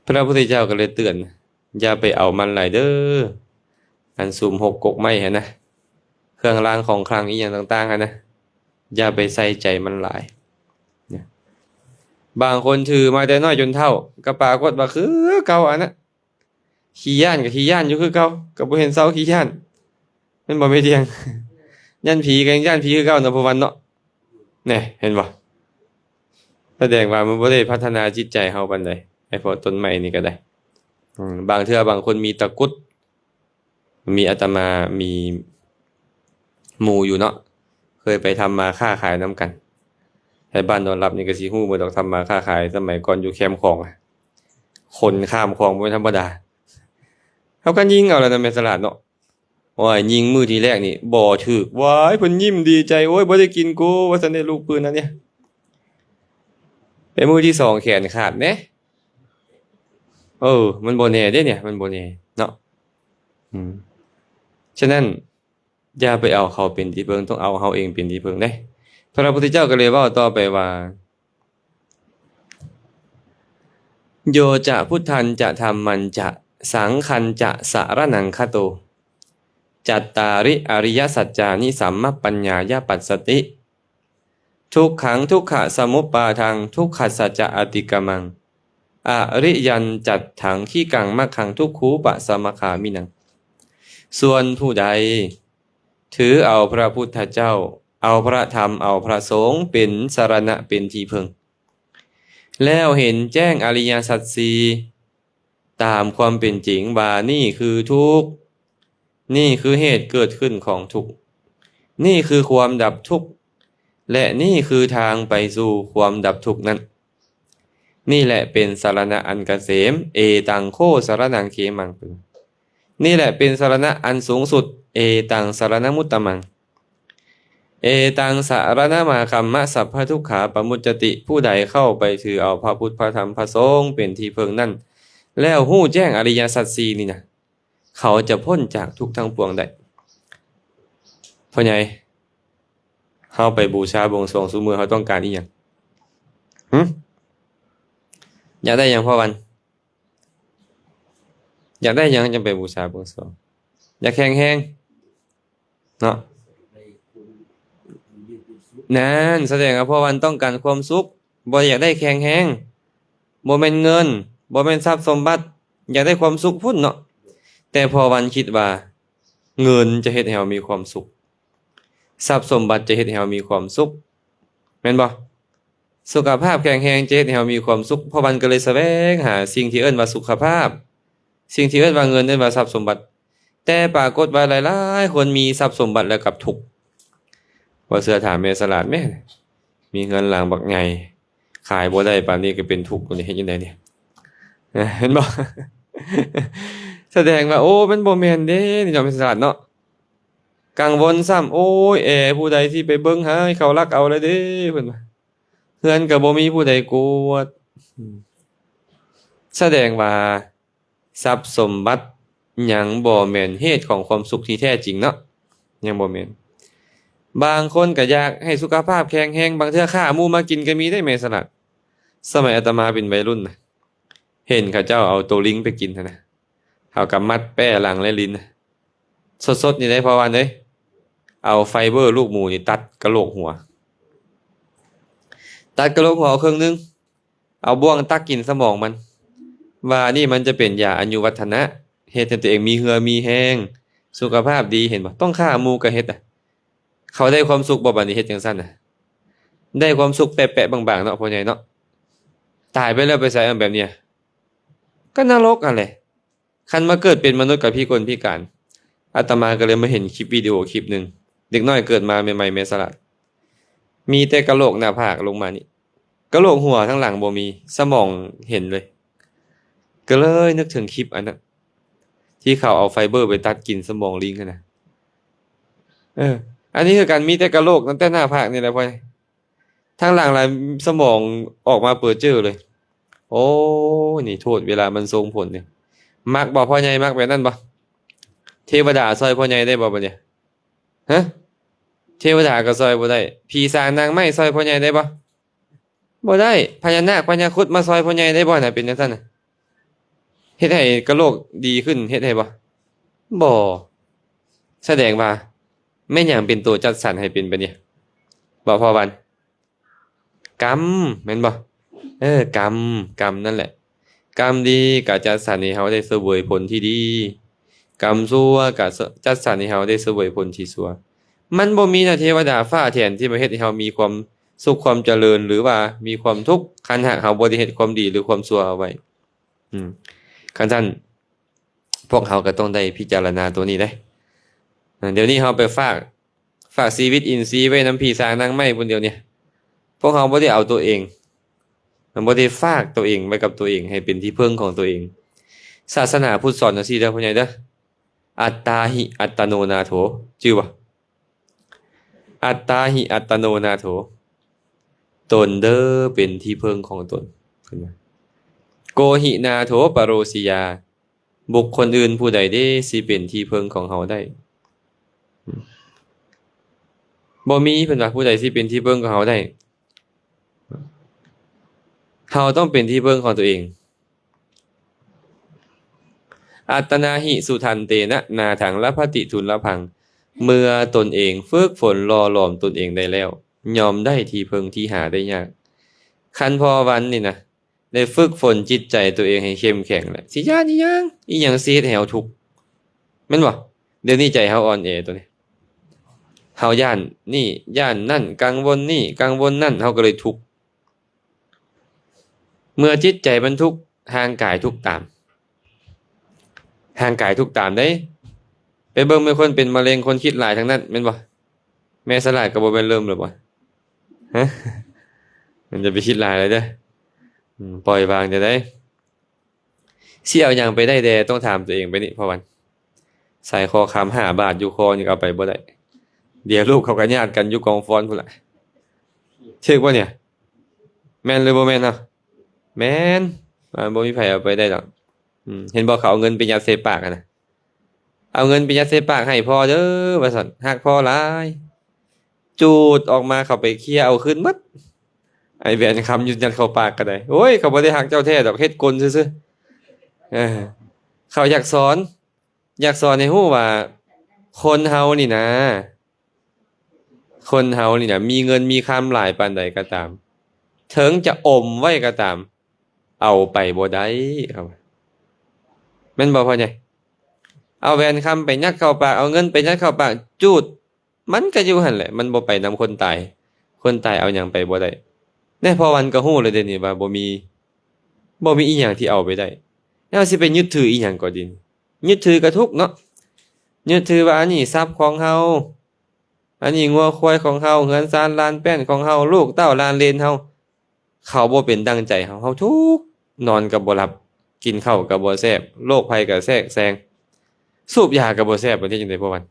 พระพุทธเจ้าก็เลยเตือนอย่าไปเอามันหลายเด้ออันสุ่มหกกกไม้หั่นนะเครื่องรางของขลังอีหยังต่างๆหั่นนะอย่าไปใส่ใจมันหลายเนี่ยบางคนถือมาแต่น้อยจนเฒ่าก็ปรากฏว่าคือเก่าอันนั้นขี้ย้านก็ขี้ย้านอยู่คือเก่าก็บ่เห็นเซาขี้ย้านมันบ่แม่นเที่ยงย้านผีก็ยังย้านผีคือเก่าเนาะพวกวันเนาะแน่เห็นบ่แสดงว่ามันบ่ได้พัฒนาจิตใจเฮาปานใดไอ้พวกต้นไม้นี่ก็ได้บางเทื่อบางคนมีตะกรุดมีอาตมามีหมู่อยู่เนาะเคยไปทำมาค้าขายนํกันให้บ้านนอนรับนี่ก็สิฮู้บ่ดอกทำมาค้าขายสมัยก่อนอยู่แคมป์ของอะคนข้ามคลองบ่แม่นธรรมดาเขาก็ยิงเอาแล้วนะแม่สลาดเนาะโอ้ยยิงมื้อที่แรกนี่บ่ถูกว้ายเพิ่นยิ้มดีใจโอ้ยบ่ได้กินกูว่าซั่นได้ลูกปืนนั่นเนี่ยไปมื้อที่2แขนขาดแหน่มันบ่แน่เด้เนี่ยมันบ่แน่เนาะฉะนั้นอย่าไปเอาเขาเป็นที่พึ่งต้องเอาเฮาเองเป็นที่พึ่งเด้พระพุทธเจ้าก็เลยเว้าต่อไปว่าโยจะพุทธันจะธัมมัญจะสังฆันจะสรณังคโตจัตตาริอริยสัจจานิสัมมปัญญายปัสสติทุกขังทุกขะสมุปปาทังทุกขสัจจะอติกมังอริยันจัตถังขี้กังมัคคังทุกขูปะสมคามินังส่วนผู้ใดถือเอาพระพุทธเจ้าเอาพระธรรมเอาพระสงฆ์เป็นสรณะเป็นที่พึ่งแล้วเห็นแจ้งอริยสัจสี่ตามความเป็นจริงว่านี่คือทุกข์นี่คือเหตุเกิดขึ้นของทุกข์นี่คือความดับทุกข์และนี่คือทางไปสู่ความดับทุกข์นั้นนี่แหละเป็นสรณะอันเกษมเอตังโคสรณังเขมังนี่แหละเป็นสรณะอันสูงสุดเอตังสรณมุตตมังเอตังสารณมาคัมมะสัพพทุกขาปมุจจติผู้ใดเข้าไปถือเอาพระพุทธพระธรรมพระสงฆ์เป็นที่พึ่งนั่นแล้วฮู้แจ้งอริยสัจสี่นี่นะเขาจะพ้นจากทุกข์ทั้งปวงได้พ่อใหญ่เฮาไปบูชาบวงสรวงซุมื้อเฮาต้องการอีหยังอยากได้หยังพ่อวันอยากได้หยังจะไปบูชาบวงสรวงอยากแข็งแรงเนาะนั่นแสดงว่าพ่อวันต้องการความสุขบ่อยากได้แข็งแรงบ่แม่นเงินบ่แม่นทรัพย์สมบัติอยากได้ความสุขพุ่นเนาะแต่พ่อวันคิดว่าเงินจะเฮ็ดให้เรามีความสุขทรัพย์สมบัติจะเฮ็ดให้เรามีความสุขแม่นบ่สุขภาพแข็งแรงจะเฮ็ดให้เรามีความสุขพ่อวันก็เลยแสวงหาสิ่งที่เอิ้นว่าสุขภาพสิ่งที่เอิ้นว่าเงินเอิ้นว่าทรัพย์สมบัติแต่ปรากฏว่าหลายๆคนมีทรัพย์สมบัติแล้วกลับทุกข์ว่าเสื้อถามแม่สลาดแม่มีเงินหลังบักใหญ่ขายบ่ได้ปานนี้ก็เป็นทุกข์นี่เฮ็ดจังได๋เนี่ยเห็นบ่แสดงว่าโอ้มันบ่แม่นเด้นี่เนาะแม่สลาดเนาะกังวลซ้ำโอ้ยผู้ใดที่ไปเบิ่งหาให้เขารักเอาเลยเด้เพิ่นว่าเฮือนก็บ่มีผู้ใดกวดแสดงว่าทรัพย์สมบัติหยังบ่แม่นเหตุของความสุขที่แท้จริงเนาะยังบ่แม่นบางคนก็อยากให้สุขภาพแข็งแรงบางเทื่อฆ่าหมู่มากินก็มีได้แม่สลัดสมัยอาตมาเป็นวัยรุ่นนะเห็นเขาเจ้าเอาตัวลิงไปกินนะเขาก็มัดแป้หลังและลิ้นสดๆนี่ได้พอวันเด้เอาไฟเบอร์ลูกหมูนี่ตัดกะโหลกหัวเอาครึ่งนึงเอาบ่วงตักกินสมองมันว่านี่มันจะเป็นยาอายุวัฒนะเฮ็ดให้ตัวเองมีเหือมีแรงสุขภาพดีเห็นบ่ต้องฆ่าหมู่ก็เฮ็ดเขาได้ความสุขบ่บัดนี้เฮ็ดจังซั่นน่ะได้ความสุขแปะๆบางๆเนาะพ่อใหญ่เนาะตายไปแล้วไปใส่อันแบบเนี้ยก็นรกนั่นแหละคันมาเกิดเป็นมนุษย์กับพิกลพิการอาตมาก็เลยมาเห็นคลิปวิดีโอคลิปนึงเด็กน้อยเกิดมาใหม่ๆแม่สลัดมีแต่กะโหลกหน้าผากลงมานี่กะโหลกหัวทั้งหลังบ่มีสมองเห็นเลยก็เลยนึกถึงคลิปอันนั้นที่เขาเอาไฟเบอร์ไปตัดกินสมองลิงกันนะอันนี้คือการมีแต่กะโหลกตั้งแต่หน้าผากนี่แหละพ่อ ทางหลังหลายสมองออกมาเปิดเจอเลย โอ้นี่โทษเวลามันส่งผลเนี่ยมักบ่พ่อใหญ่มักแบบนั้นบ่เทวดาซอยพ่อใหญ่ได้บ่บัดเนี่ยฮะเทวดาก็ซอยบ่ได้ผีสางนางไม้ซอยพ่อใหญ่ได้บ่บ่ได้พญานาคพญาครุฑมาซอยพ่อใหญ่ได้บ่น่ะเป็นจังซั่นน่ะเฮ็ดให้กะโลกดีขึ้นเฮ็ดให้บ่บ่แสดงว่าแม่นหยังเป็นตัวจัดสรรให้เป็นแบบนี้บ่พอวันกรรมแม่นบ่กรรมนั่นแหละกรรมดีก็จัดสรรให้เฮาได้เสวยผลที่ดีกรรมชั่วก็จัดสรรให้เฮาได้เสวยผลที่ชั่วมันบ่มีนะเทวดาฟ้าแทนที่มาเฮ็ดให้เฮามีความสุขความเจริญหรือว่ามีความทุกข์คันหากเฮาบ่ได้เฮ็ดความดีหรือความชั่วเอาไว้คันซั่นพวกเฮาก็ต้องได้พิจารณาตัวนี้เด้เดี๋ยวนี้เฮาไปฝากชีวิตอินทรีย์ไว้นำพี่สร้างนางไม้พุ่นเดียวเนี่ยพวกเฮาบ่ได้เอาตัวเองมันบ่ได้ฝากตัวเองไว้กับตัวเองให้เป็นที่พึ่งของตัวเอง ศาสนาพุทธสอนจังซี่เด้อพ่อใหญ่เด้ออัตตาหิอัตโนนาโถชื่อบ่อัตตาหิอัตโนนาโถตนเด้อเป็นที่พึ่งของตนขึ้นมาโกหินาโถปโรสิยาบุคคลอื่นผู้ใดเด้สิเป็นที่พึ่งของเฮาได้บ่มีเพิ่นว่าผู้ใดสิเป็นที่พึ่งของเฮาได้เฮาต้องเป็นที่พึ่งของตัวเองอัตนาหิสุทันเตนะนาถังละพติทุนละพังเมื่อตนเองฝึกฝนหล่อหลอมตนเองได้แล้วยอมได้ที่พึ่งที่หาได้ยากคันพอวันนี่นะได้ฝึกฝนจิตใจตัวเองให้เข้มแข็งแล้วสิย่านอีหยังอีหยังสิเฮ็ดให้เฮาทุกข์แม่นบ่เดี๋ยวนี้ใจเฮาอ่อนแอตัวนี้เฮาย่านนี่ย่านนั่นกังวลนี่กังวลนั่นเฮาก็เลยทุกข์เมื่อจิตใจมันทุกข์ทางกายทุกข์ตามห่างกายทุกตามได้ไปเบิ่งมีคนเป็นมะเร็งคนคิดหลายทั้งนั้นแม่นบ่แม่สลาดก็บ่แม่นเริ่มแล้วบ่ฮะมันจะไปคิดหลายเลยเด้อปล่อยวางจะได้สิเอาหยังไปได้แดต้องถามตัวเองไปนี่พอวันใส่คอคำ5 บาทอยู่คอนี่เอาไปบ่ได้เดี๋ยวลูกเขาก็ญาติกันอยู่กองฟอนพุ่นล่ะถูกบ่เนี่ยแม่นหรือบ่แม่นเนาะแม่นบ่มีไผเอาไปได้ดอกเห็นบอกเขาเอาเงินไปยัดใส่ปากนะเอาเงินไปยัดใส่ปากให้พ่อเด้อว่าซั่นฮักพ่อหลายจูดออกมาเขาไปเคลียร์เอาคืนหมดไอ้แหวนคำอยู่ยัดเข้าปากก็ได้โอ้ยเขาบ่ได้ฮักเจ้าแท้ดอกเฮ็ดกลซื่อๆเขาอยากสอนให้ฮู้ว่าคนเฮานี่นะคนเฮานี่นะมีเงินมีคำหลายปานใดก็ตามถึงจะอมไว้ก็ตามเอาไปบ่ได้ครับแม่นบ่พ่อใหญ่เอาแหวนคำไปยัดเข้าปากเอาเงินไปยัดเข้าปากจูดมันก็อยู่หั่นแหละมันบ่ไปนำคนตายเอาหยังไปบ่ได้แน่พอวันก็ฮู้เลยเด้นี่ว่าบ่มีอีหยังที่เอาไปได้แล้วสิไปยึดถืออีหยังก็ดินยึดถือก็ทุกข์เนาะยึดถือว่าอันนี้ทรัพย์ของเฮาอันนี้งัวควายของเฮาเฮือนศาลลานแป้นของเฮาลูกเต้าหลานเหลนเฮาเขาบ่เป็นดังใจเฮาทุกข์นอนก็บ่หลับกินข้าวก็บ่แซ่บโรคภัยก็แทรกแซงสูบยาก็บ่แซ่บบ่ได้จังได๋พ่อวัน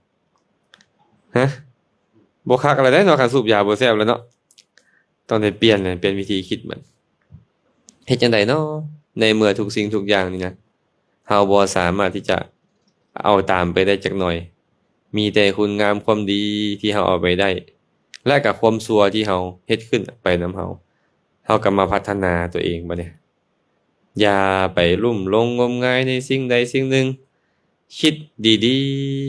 ฮะบ่คักอะไรได้เนาะคันสูบยาบ่แซ่บแล้วเนาะต้องได้เปลี่ยนวิธีคิดมันเฮ็ดจังได๋เนาะในเมื่อทุกสิ่งทุกอย่างนี่นะเฮาบ่สามารถที่จะเอาตามไปได้จักหน่อยมีแต่คุณงามความดีที่เฮาเอาไปได้และก็ความชั่วที่เฮาเฮ็ดขึ้นไปนำเฮาก็มาพัฒนาตัวเองบัดนี้อย่าไปลุ่มหลงงมงายในสิ่งใดสิ่งหนึ่งคิดดี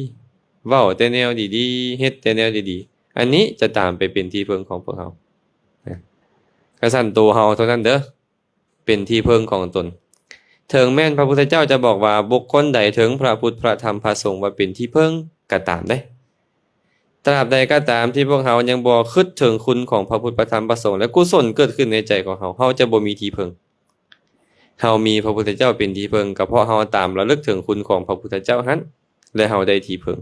ๆเว้าแต่แนวดีๆเฮ็ดแต่แนวดีๆอันนี้จะตามไปเป็นที่พึ่งของพวกเราก็สั่นตัวเฮาเท่านั้นเด้อเป็นที่พึ่งของตนถึงแม่นพระพุทธเจ้าจะบอกว่าบุคคลใดถึงพระพุทธพระธรรมพระสงฆ์ว่าเป็นที่พึ่งก็ตามได้ตราบใดก็ตามที่พวกเรายังบ่คิดถึงคุณของพระพุทธพระธรรมพระสงฆ์และกุศลเกิดขึ้นในใจของเราจะบ่มีที่พึ่งเฮามีพระพุทธเจ้าเป็นที่พึ่งก็เพราะเฮาตามระลึกถึงคุณของพระพุทธเจ้าหั้นและเฮาได้ที่พึ่ง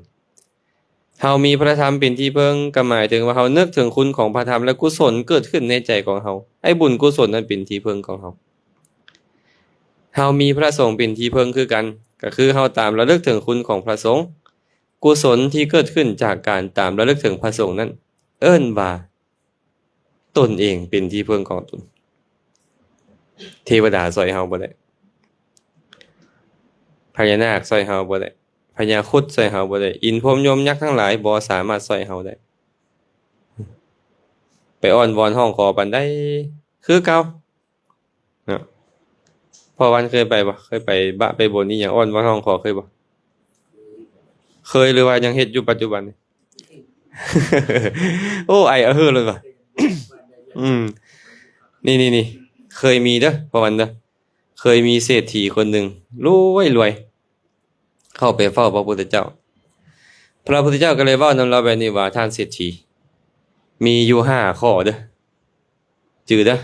เฮามีพระธรรมเป็นที่พึ่งก็หมายถึงว่าเฮานึกถึงคุณของพระธรรมและกุศลเกิดขึ้นในใจของเฮาไอ้บุญกุศลนั้นเป็นที่พึ่งของเฮาเฮามีพระสงฆ์เป็นที่พึ่งคือกันก็คือเฮาตามระลึกถึงคุณของพระสงฆ์กุศลที่เกิดขึ้นจากการตามระลึกถึงพระสงฆ์นั้นเอิ้นว่า ตนเองเป็นที่พึ่งของตนเทวดาช่วยเฮาบ่ได้พญานาคช่วยเฮาบ่ได้พญาครุฑช่วยเฮาบ่ได้อินทร์พรหมยมยักษ์ทั้งหลายบ่สามารถช่วยเฮาได้ไปอ้อนวอนห้องขอปานใดคือเก่าเนาะพอวันเคยไปบ่เคยไปบะไปบนนี่หยังอ้อนวอนห้องขอเคยบ่เคยหรือว่ายังเฮ็ดอยู่ปัจจุบันนี่ โอ้ไออะเฮ้อเลยว่ะ อืมนี่เคยมีเด้อพอวันเด้อเคยมีเศรษฐีคนหนึ่งรวยเข้าไปเฝ้าพระพุทธเจ้าพระพุทธเจ้าก็เลยเว้านำเราแบบนี้ว่าท่านเศรษฐีมีอยู่5ข้อเด้อจือเด้อ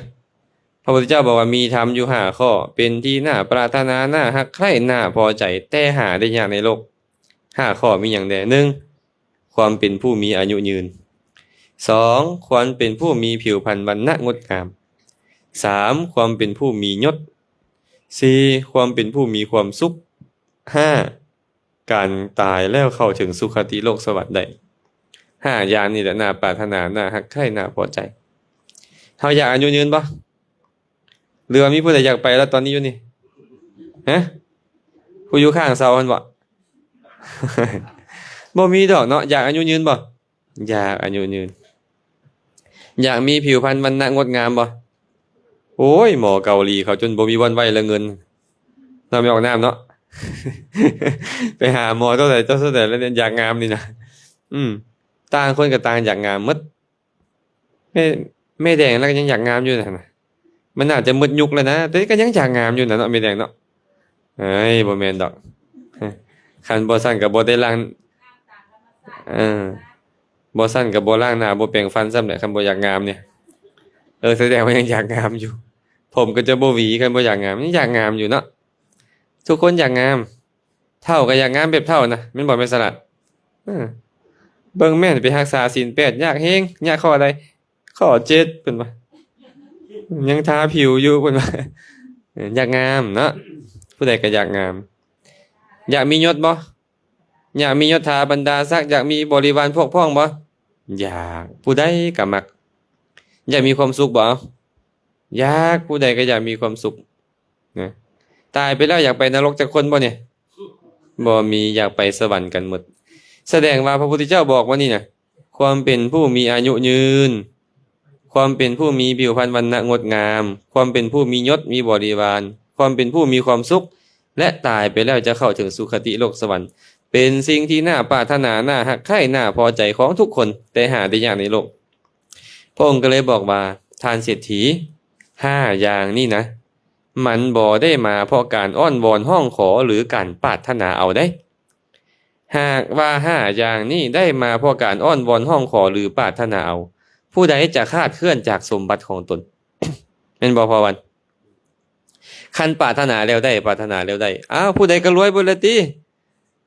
พระพุทธเจ้าบอกว่ามีธรรมอยู่5ข้อเป็นที่น่าปรารถนาน่าฮักใคร่น่าพอใจแต่หาได้ยากในโลก5ข้อมีหยังแด1ความเป็นผู้มีอายุยืน2ความเป็นผู้มีผิวพรรณวรรณะงดงาม3ความเป็นผู้มียศ4ความเป็นผู้มีความสุข5การตายแล้วเข้าถึงสุคติโลกสวรรค์ได้5อย่างนี่แหละน่าปรารถนาน่าฮักใคร่น่าพอใจเฮาอยากอายุยืนบ่หรือว่ามีผู้ใดอยากไปแล้วตอนนี้อยู่นี่ฮะผู้อยู่ข้างเสาหั่นบ่ บ่มีดอกเนาะอยากอายุยืนบ่อยากอายุยืนอยากมีผิวพรรณวรรณะงดงามบ่โอ้ยหมอเกาหลีเขาจนบ่มีวันไหวแล้วเงินเราไม่ออกน้ำเนาะ ไปหาหมอเท่าไหร่แล้วเนี่ยอยากงามนี่นะต่างคนกับต่างอยากงามหมดแม่แดงแล้วก็ยังอยากงามอยู่นะมันอาจจะหมดยุคแล้วนะแต่ก็ยังอยากงามอยู่นะเนาะแม่แดงเนาะเอ้ยบ่แม่นดอกคันบ่ซั่นก็บ่ได้ล้างบ่ซั่นก็บ่ล้างหน้าบ่แปรงฟันซ้ำแหละคันบ่อยากงามเนี่ยแสดงว่ายังอยากงามอยู่ผมก็จะบ่หวีคันบ่อยากงามยังอยากงามอยู่เนาะทุกคนอยากงามเฒ่าก็อยากงามแบบเฒ่านะแม่นบ่แม่นสลัดเบิ่งแม่นไปรักษาศีล8ยากแฮงยากข้อใดข้อ7เพิ่นว่ายังทาผิวอยู่เพิ่นว่าอยากงามเนาะผู้ใดก็อยากงามอยากมียศบ่อยากมียศถาบรรดาศักดิ์อยากมีบริวารพวกพ้องบ่อยากผู้ใดก็มักอยากมีความสุขบ่อยากผู้ใดก็อยากมีความสุขนะตายไปแล้วอยากไปนรกจักคนบ่เนี่ยบ่มีอยากไปสวรรค์กันหมดแสดงว่าพระพุทธเจ้าบอกว่านี่นะความเป็นผู้มีอายุยืนความเป็นผู้มีผิวพรรณวรรณะงดงามความเป็นผู้มียศมีบริวารความเป็นผู้มีความสุขและตายไปแล้วจะเข้าถึงสุคติโลกสวรรค์เป็นสิ่งที่น่าปรารถนาน่าฮักใคร่น่าพอใจของทุกคนแต่หาได้ยากในโลกพระองค์ก็เลยบอกว่าทานเศรษฐี5อย่างนี่นะมันบ่ได้มาเพราะการอ้อนวอนห้องขอหรือการปรารถนาเอาได้หากว่า5อย่างนี้ได้มาเพราะการอ้อนวอนห้องขอหรือปรารถนาเอาผู้ใดจะคลาดเคลื่อนจากสมบัติของตน เป็นบ่พอวันคันปรารถนาแล้วได้ปรารถนาแล้วได้อ้าวผู้ใดก็รวยเบิดละติ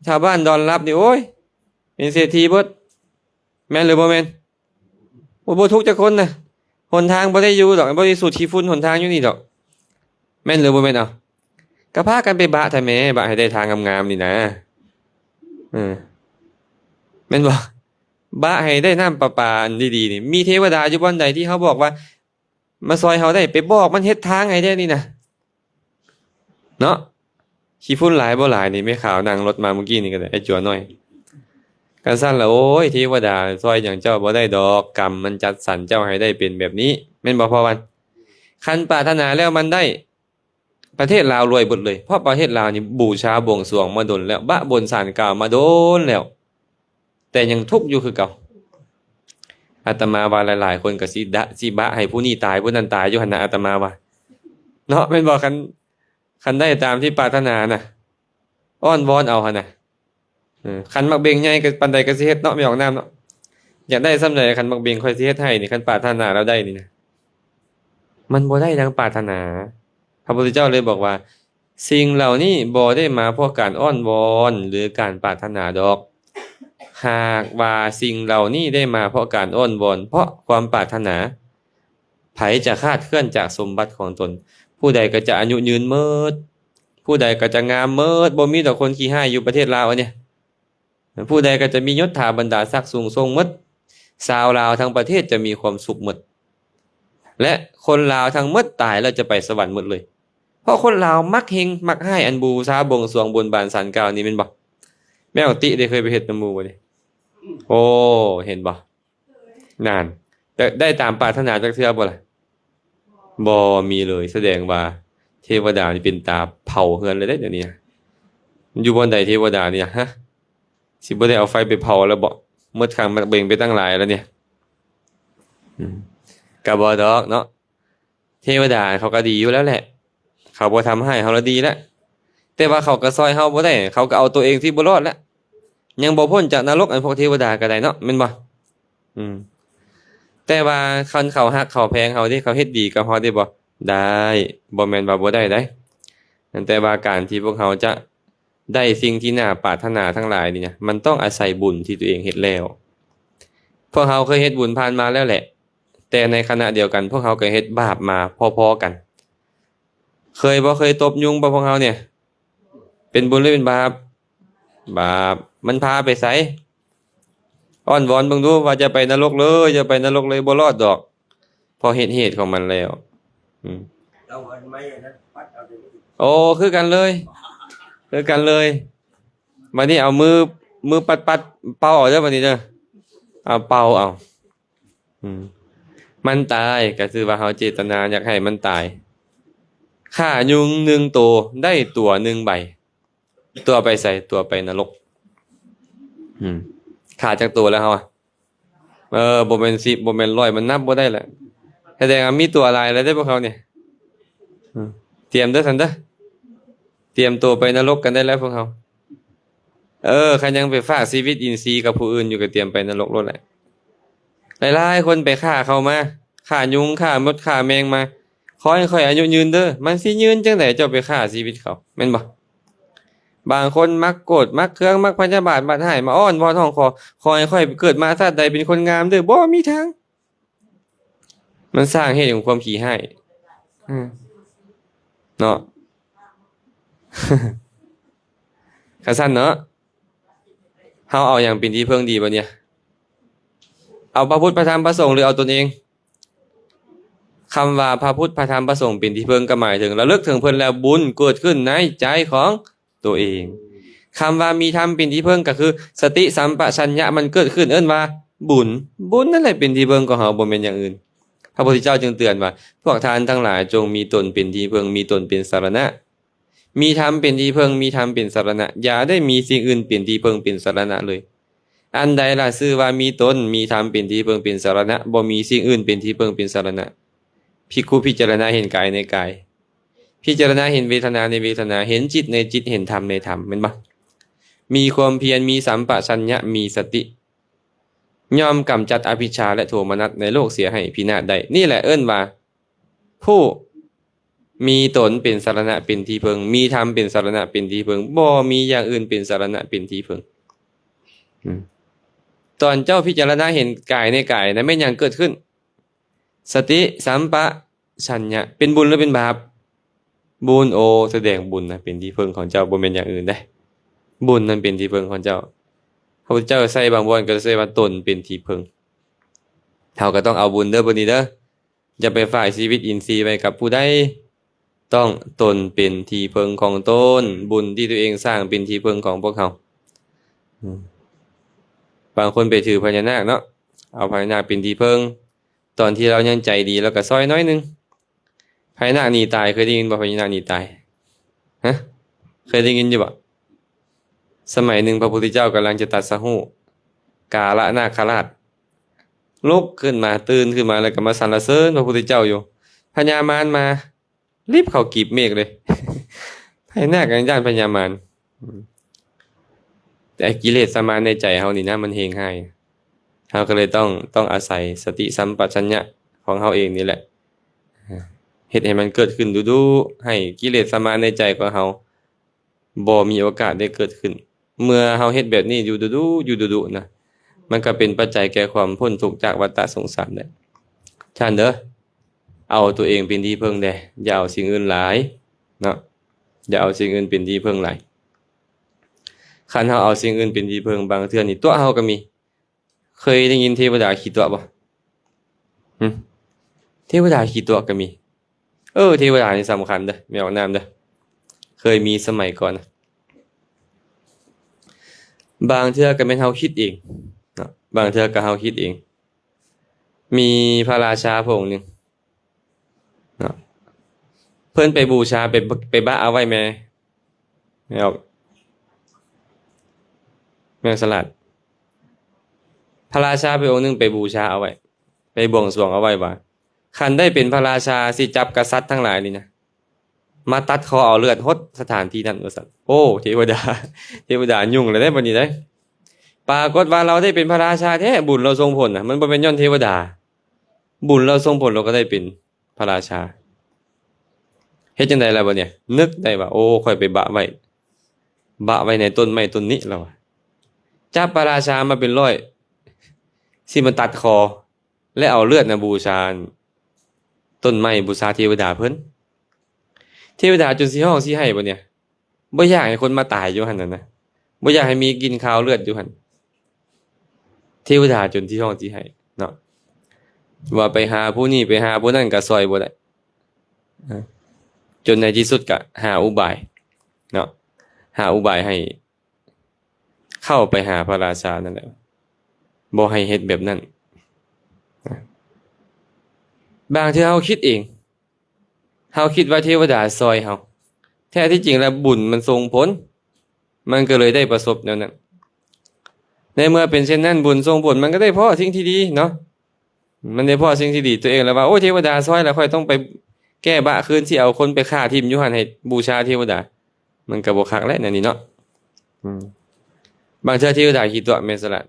ชาวบ้านดอนรับนี่โอ้ยเป็นเศรษฐีเบิดแม่นหรือบ่แม่นบ่ทุกจักคนน่ะหนทางบ่ได้อยู่ดอกบ่ได้สูดขี้ฝุ่นหนทางอยู่นี่ดอกแม่นหรือบ่แม่นเอาก็พากันไปบะแท้แหมบะให้ได้ทางงามๆนี่นะแม่นบ่บะให้ได้น้ำประปาอันดีๆนี่มีเทวดาอยู่บ่อนใดที่เขาบอกว่ามาซอยเฮาได้ไปบอกมันเฮ็ดทางให้ได้นี่นะเนาะขี้ฝุ่นหลายบ่หลายนี่แม่ขาวนั่งรถมาเมื่อกี้นี่ก็ได้ไอ้จั่วน้อยกันซั่นล่ะโอ้ยเทวดาซอยหยังเจ้าบ่ได้ดอกกรรมมันจัดสรรเจ้าให้ได้เป็นแบบนี้แม่นบ่พอวันคันปรารถนาแล้วมันได้ประเทศลาวรวยเบิดเลยเพราะประเทศลาวนี่บูชาบวงสรวงมาดนแล้วบะบนศาลกล่าวมาโดนแล้วแต่ยังทุกข์อยู่คือเก่าอาตมาว่าหลายๆคนก็สิบะให้ผู้นี้ตายผู้นั้นตายอยู่หั่นน่ะอาตมาว่าเนาะแม่นบ่คันได้ตามที่ปรารถนาน่ะอ้อนวอนเอาหั่นน่ะคันมักเบงใหญ่ก็ปานใดก็สิเฮ็ดเนาะไม่ออกน้ำเนาะอยากได้ส่ำใดคันมักเบงค่อยสิเฮ็ดให้นี่คันปรารถนาแล้วได้นี่นะมันบ่ได้ดังปรารถนาพระพุทธเจ้าเลยบอกว่าสิ่งเหล่านี้บ่ได้มาเพราะการอ้อนวอนหรือการปรารถนาดอกหากว่าสิ่งเหล่านี้ได้มาเพราะการอ้อนวอนเพราะความปรารถนาไผจะคลาดเคลื่อนจากสมบัติของตนผู้ใดก็จะอายุยืนเมิดผู้ใดก็จะงามเมิดบ่มีแต่คนขี้ห้ายอยู่ประเทศลาวอันเนี่ยผู้ใดก็จะมียศถาบรรดาศักดิ์สูงส่งหมดชาวลาวทั้งประเทศจะมีความสุขหมด และคนลาวทั้งหมดตายแล้วจะไปสวรรค์หมดเลยเพราะคนลาวมักเฮงมักให้อันบูชาบวงสรวงบนบานศาลกล่าวนี่แม่นบ่แม่ของติได้เคยไปเฮ็ดนำหมู่บ่นี่โอ้เห็นบ่นานแต่ได้ตามปรารถนาจักเทื่อบ่ล่ะบ่มีเลยแสดงว่าเทวดานี่เป็นตาเผาเฮือนเลยเด้เดี๋ยวนี้มันอยู่บนใดเทวดาเนี่ยฮะสิบ่ได้เอาไฟไปเผาแล้วบ่หมดครั้งมันเบ่งไปตั้งหลายแล้วเนี่ยก็บ่ดอกเนาะเทวดาเขาก็ดีอยู่แล้วแหละเขาบ่ทำให้เฮาแล้วดีแล้วแต่ว่าเขาก็ซอยเฮาบ่ได้เขาก็เอาตัวเองที่บ่รอดแล้วยังบ่พ้นจากนรกอันพวกเทวดาก็ได้เนาะแม่นบ่แต่ว่าคันเขาฮักเขาแพงเฮาที่เขาเฮ็ดดีกับเฮาได้บ่ได้บ่แม่นว่าบ่ได้เด้แต่ว่าการที่พวกเขาจะได้สิ่งที่น่าปรารถนาทั้งหลายนี่นะมันต้องอาศัยบุญที่ตัวเองเฮ็ดแล้วพวกเขาเคยเฮ็ดบุญผ่านมาแล้วแหละแต่ในขณะเดียวกันพวกเขาก็เฮ็ดบาปมาพอๆกันเคยบ่เคยตบยุงบ่พวกเขาเนี่ยเป็นบุญหรือเป็นบาปบาปมันพาไปไสอ้อนวอนเบิ่งดูว่าจะไปนรกเลยจะไปนรกเลยบ่รอดดอกพอเฮ็ดเหตุของมันแล้วเอาอันไม้อันนั้นปัดเอาไป โอ้คือกันเลยบัดนี้เอามือปัดเป่าออกเด้อบัดนี้เด้อเอาเป่าเอามันตายก็คือว่าเฮาเจตนาอยากให้มันตายฆ่ายุง1ตัวได้ตัว1ใบตัวไปใส่ตัวไปนรกฆ่าจักตัวแล้วเฮาบ่แม่น10บ่แม่น100มันนับบ่ได้แหละแสดงว่ามีตัวหลายแล้วได้พวกเขาเนี่ยเตรียมเด้อซั่นเด้อเตรียมตัวไปนรกกันได้แล้วพวกเขาคันยังไปฝากชีวิตอินทรีย์กับผู้อื่นอยู่ก็เตรียมไปนรกโลดแหละหลายๆคนไปฆ่าเขามาฆ่ายุงฆ่ามดฆ่าแมงมาขอให้ค่อยอายุยืนเด้อมันสิยืนจังได๋เจ้าไปฆ่าชีวิตเขาแม่นบ่บางคนมักโกรธมักเคืองมักพยาบาทบัดให้มาอ้อนวอนห้องขอให้ค่อยเกิดมาชาติใดเป็นคนงามเด้อบ่มีทางมันสร้างเหตุของความขี้ให้เนาะคันซั่นเนาะเฮาเอาหยังเป็นที่พึ่งดีบ่เนี่ยเอาพระพุทธพระธรรมพระสงฆ์หรือเอาตนเองคำว่าพระพุทธพระธรรมพระสงฆ์เป็นที่พึ่งก็หมายถึงระลึกถึงเพิ่นแล้วบุญเกิดขึ้นในใจของตัวเองคำว่ามีธรรมเป็นที่พึ่งก็คือสติสัมปชัญญะมันเกิดขึ้นเอิ้นว่าบุญนั่นแหละเป็นที่พึ่งของเฮาบ่แม่นอย่างอื่นพระพุทธเจ้าจึงเตือนว่าพวกท่านทั้งหลายจงมีตนเป็นที่พึ่งมีตนเป็นสรณะมีธรรมเป็นที่พึ่งมีธรรมเป็นสรณะอย่าได้มีสิ่งอื่นเป็นที่พึ่งเป็นสรณะเลยอันใดล่ะชื่อว่ามีตนมีธรรมเป็นที่พึ่งเป็นสรณะบ่มีสิ่งอื่นเป็นที่พึ่งเป็นสรณะภิกขุพิจารณาเห็นกายในกายพิจารณาเห็นเวทนาในเวทนาเห็นจิตในจิตเห็นธรรมในธรรมแม่นบ่มีความเพียรมีสัมปชัญญะมีสติยอมกำจัดอภิชฌาและโทมนัสในโลกเสียให้พินาศได้นี่แหละเอิ้นว่าผู้มีตนเป็นสรณะเป็นที่พึ่งมีธรรมเป็นสรณะเป็นที่พึ่งบ่มีอย่างอื่นเป็นสรณะเป็นที่พึ่งตอนเจ้าพิจารณาเห็นกายในกายนั้นไม่ยังเกิดขึ้นสติสัมปชัญญะเป็นบุญหรือเป็นบาปบุญแสดงบุญนะเป็นที่พึ่งของเจ้าบ่แม่นอย่างอื่นได้บุญนั้นเป็นที่พึ่งของเจ้าพระพุทธเจ้าใส่บางวันก็ใส่ว่าตนเป็นที่พึ่งเฮาก็ต้องเอาบุญเด้อบ่นี้เด้ออย่าไปฝ่ายชีวิตอินทรีย์ไว้กับผู้ใดต้องตนเป็นที่พึ่งของตนบุญที่ตัวเองสร้างเป็นที่พึ่งของพวกเขาบางคนไปถือพญานาคเนาะเอาพญานาคเป็นที่พึ่งตอนที่เรายังใจดีแล้วก็ซอยน้อยนึงพญานาคหนีตายเคยได้ยินบ่พญานาคหนีตายฮะเคยได้ยินอยู่บ่สมัยหนึ่งพระพุทธเจ้ากำลังจะตัดสหูกาละนาคราชลุกขึ้นมาตื่นขึ้นมาแล้วก็มาสรรเสริญพระพุทธเจ้าอยู่พญามารมารีบเข้ากีบเมฆเลยพญานาคกันย่านพญามารแต่กิเลสสมานในใจเฮานี่นะมันเฮงให้เฮาก็เลยต้องอาศัยสติสัมปชัญญะของเฮาเองนี่แหละเฮ็ดให้มันเกิดขึ้นดูๆให้กิเลสสมานในใจของเฮาบ่มีโอกาสได้เกิดขึ้นเมื่อเฮาเฮ็ดแบบนี้อยู่ดูๆนะมันก็เป็นปัจจัยแก่ความพ้นทุกข์จากวัฏฏะสงสารได้ท่านเด้อเอาตัวเองเป็นที่พึ่งได้อย่าเอาสิ่งอื่นหลายเนาะอย่าเอาสิ่งอื่นเป็นที่พึ่งหลายคันเฮาเอาสิ่งอื่นเป็นที่พึ่งบางเทื่อนี่ตัวเฮาก็มีเคยได้ยินเทวดาขี้ตัวบ่ เทวดาขี่ตัวก็มีเทวดานี่สำคัญเด้อไม่ออกนามเด้อเคยมีสมัยก่อนนะบางเทื่อก็แม่นเฮาคิดเองเนาะบางเทื่อก็เฮาคิดเองมีพระราชาพระองค์หนึงเนาะเพิ่นไปบูชาไปบะเอาไว้ไม่ออกแมงสลัดพระราชาพระองค์หนึงไปบูชาเอาไว้ไปบวงสรวงเอาไว้ว่าคันได้เป็นพระราชาสิจับกษัตริย์ทั้งหลายนี่นะมาตัดคอเอาเลือดฮดสถานที่นั้นว่าซั่นโอ้เทวดาเทวดายุ่งเลยได้บัดนี้ได้ปรากฏว่าเราได้เป็นพระราชาแท้บุญเราส่งผลน่ะมันบ่เป็นย้อนเทวดาบุญเราส่งผลเราก็ได้เป็นพระราชาเฮ็ดจังได๋ล่ะบัดเนี่ยนึกได้ว่าโอ้ค่อยไปบะไว้ในต้นไม้ต้นนี้แล้วอะจับพระราชามาเป็นร้อยสิมันตัดคอและเอาเลือดน่ะบูชาต้นไม้บูชาเทวดาเพิ่นเทวดาจนสิฮ้องสิให้บ่เนี่ยบ่อยากให้คนมาตายอยู่หั่นน่ะนะบ่อยากให้มีกินข้าวเลือดอยู่หั่นเทวดาจนที่ฮ้องสิให้เนาะว่าไปหาผู้นี้ไปหาผู้นั้นก็ซอยบ่ได้จนในที่สุดก็หาอุบายเนาะหาอุบายให้เข้าไปหาพระราชานั่นแหละบ่ให้เฮ็ดแบบนั้นบางทีเฮาคิดเองเฮาคิดว่าเทวดาซอยเฮาแท้ที่จริงแล้วบุญมันส่งผลมันก็เลยได้ประสบแนวนั้นในเมื่อเป็นเช่นนั้นบุญส่งผลมันก็ได้เพราะสิ่งที่ดีเนาะมันได้เพราะสิ่งที่ดีตัวเองแล้วว่าโอ้เทวดาซอยแล้วค่อยต้องไปแก้บะคืนที่เอาคนไปฆ่าทิ่มอยู่หั่นให้บูชาเทวดามันก็บ่คักแล้วนั่นนี่เนาะบางเทื่อเทวดาขี้ตัวแม่นสลัด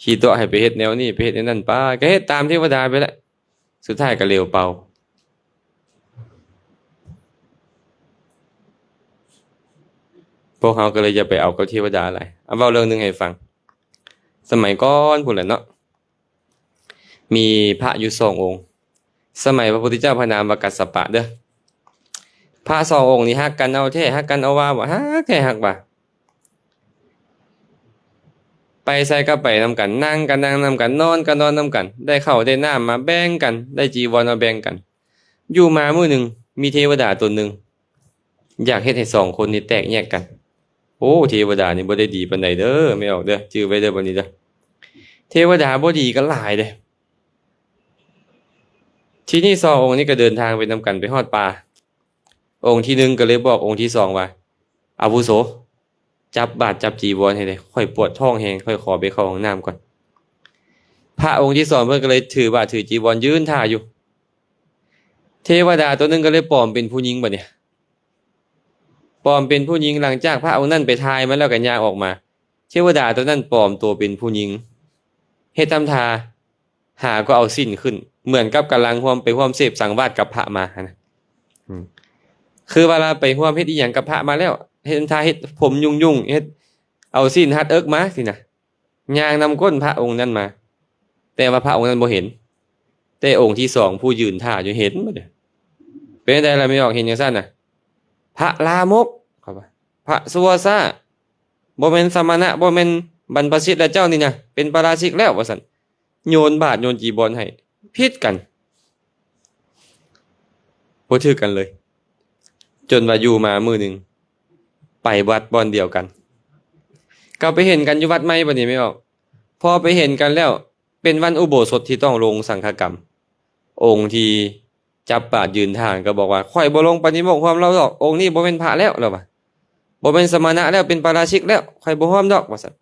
ขี้ตัวให้ไปเฮ็ดแนวนี้ไปเฮ็ดแนวนั้นป้าก็เฮ็ดตามเทวดาไปแหละสุดท้ายก็เลวเป่าพวกเขาก็เลยจะไปเอากับเทวดาอะไรเอาเว้าเรื่องนึงให้ฟังสมัยก่อนพุ่นแหละเนาะมีพระอยู่2องค์สมัยพระพุทธเจ้าพระนามว่ากัสสปะเด้อพระ2องค์นี้ฮักกันเอาแท้ฮักกันเอาว่าบ่ฮักแท้ฮักบ่ไปใส่ก็ไปนำกันนั่งกันนั่งนำกันนอนก็นอนนำกันได้ข้าวได้น้ำมาแบ่งกันได้จีวรมาแบ่งกันอยู่มามื้อหนึงมีเทวดาตนหนึงอยากเฮ็ดให้2คนนี้แตกแยกกันโอ้เทวดานี่บ่ได้ดีปานใดเด้อไม่ออกเด้อจื้อไว้เด้อบัดนี้เด้อเทวดาบ่ดีก็หลายเด้ทีนี้2องค์นี้ก็เดินทางไปนำกันไปฮอดป่าองค์ที่1ก็เลยบอกองค์ที่2ว่าอาวุโสจับบาตรจับจีวรให้ได้ค่อยปวดท้องแฮงค่อยขอไปเข้าห้องน้ำก่อนพระองค์ที่2เพิ่นก็เลยถือบาตรถือจีวรยืนท่าอยู่เทวดาตัวนึงก็เลยปลอมเป็นผู้หญิงบัดเนี่ยปลอมเป็นผู้หญิงหลังจากพระองค์นั้นไปทายมาแล้วก็ย่างออกมาเทวดาตัวนั้นปลอมตัวเป็นผู้หญิงเฮ็ดทำท่าหาก็เอาสิ้นขึ้นเหมือนกับกำลังร่วมไปร่วมเสพสังวาสกับพระมานะคือเวลาไปร่วมเฮ็ดอีหยังกับพระมาแล้วเฮ็ดท่าเฮ็ดผมยุ่งๆเฮ็ดเอาสิ้นฮัดเอิกมาสินะย่างนำก้นพระองค์นั้นมาแต่ว่าพระองค์นั้นบ่เห็นแต่องค์ที่2ผู้ยืนท่าอยู่เห็นบ่เด้อเป็นจังได๋ล่ะไม่ออกเห็นจังซั่นน่ะพระลามกครับพระสัวซ่าบ่แม่นสมณะบ่แม่นบรรพชิตแล้วเจ้านี่นะเป็นปาราชิกแล้วว่าซั่นโยนบาตรโยนจีวรให้ผิดกันบ่ถือกันเลยจนว่าอยู่มามื้อนึงไปวัดบ่อนเดียวกันก็ไปเห็นกันอยู่วัดใหม่บัดนี้ไม่ออกพอไปเห็นกันแล้วเป็นวันอุโบสถที่ต้องลงสังฆกรรมองค์ที่จับบาตรยืนทางก็บอกว่าข่อยบ่ลงปฏิโมกข์ความเราดอกองค์นี้บ่แม่นพระแล้วว่าบ่แม่นสมณะแล้วเป็นปาราชิกแล้วข่อยบ่ฮ้อมดอกว่าซั่น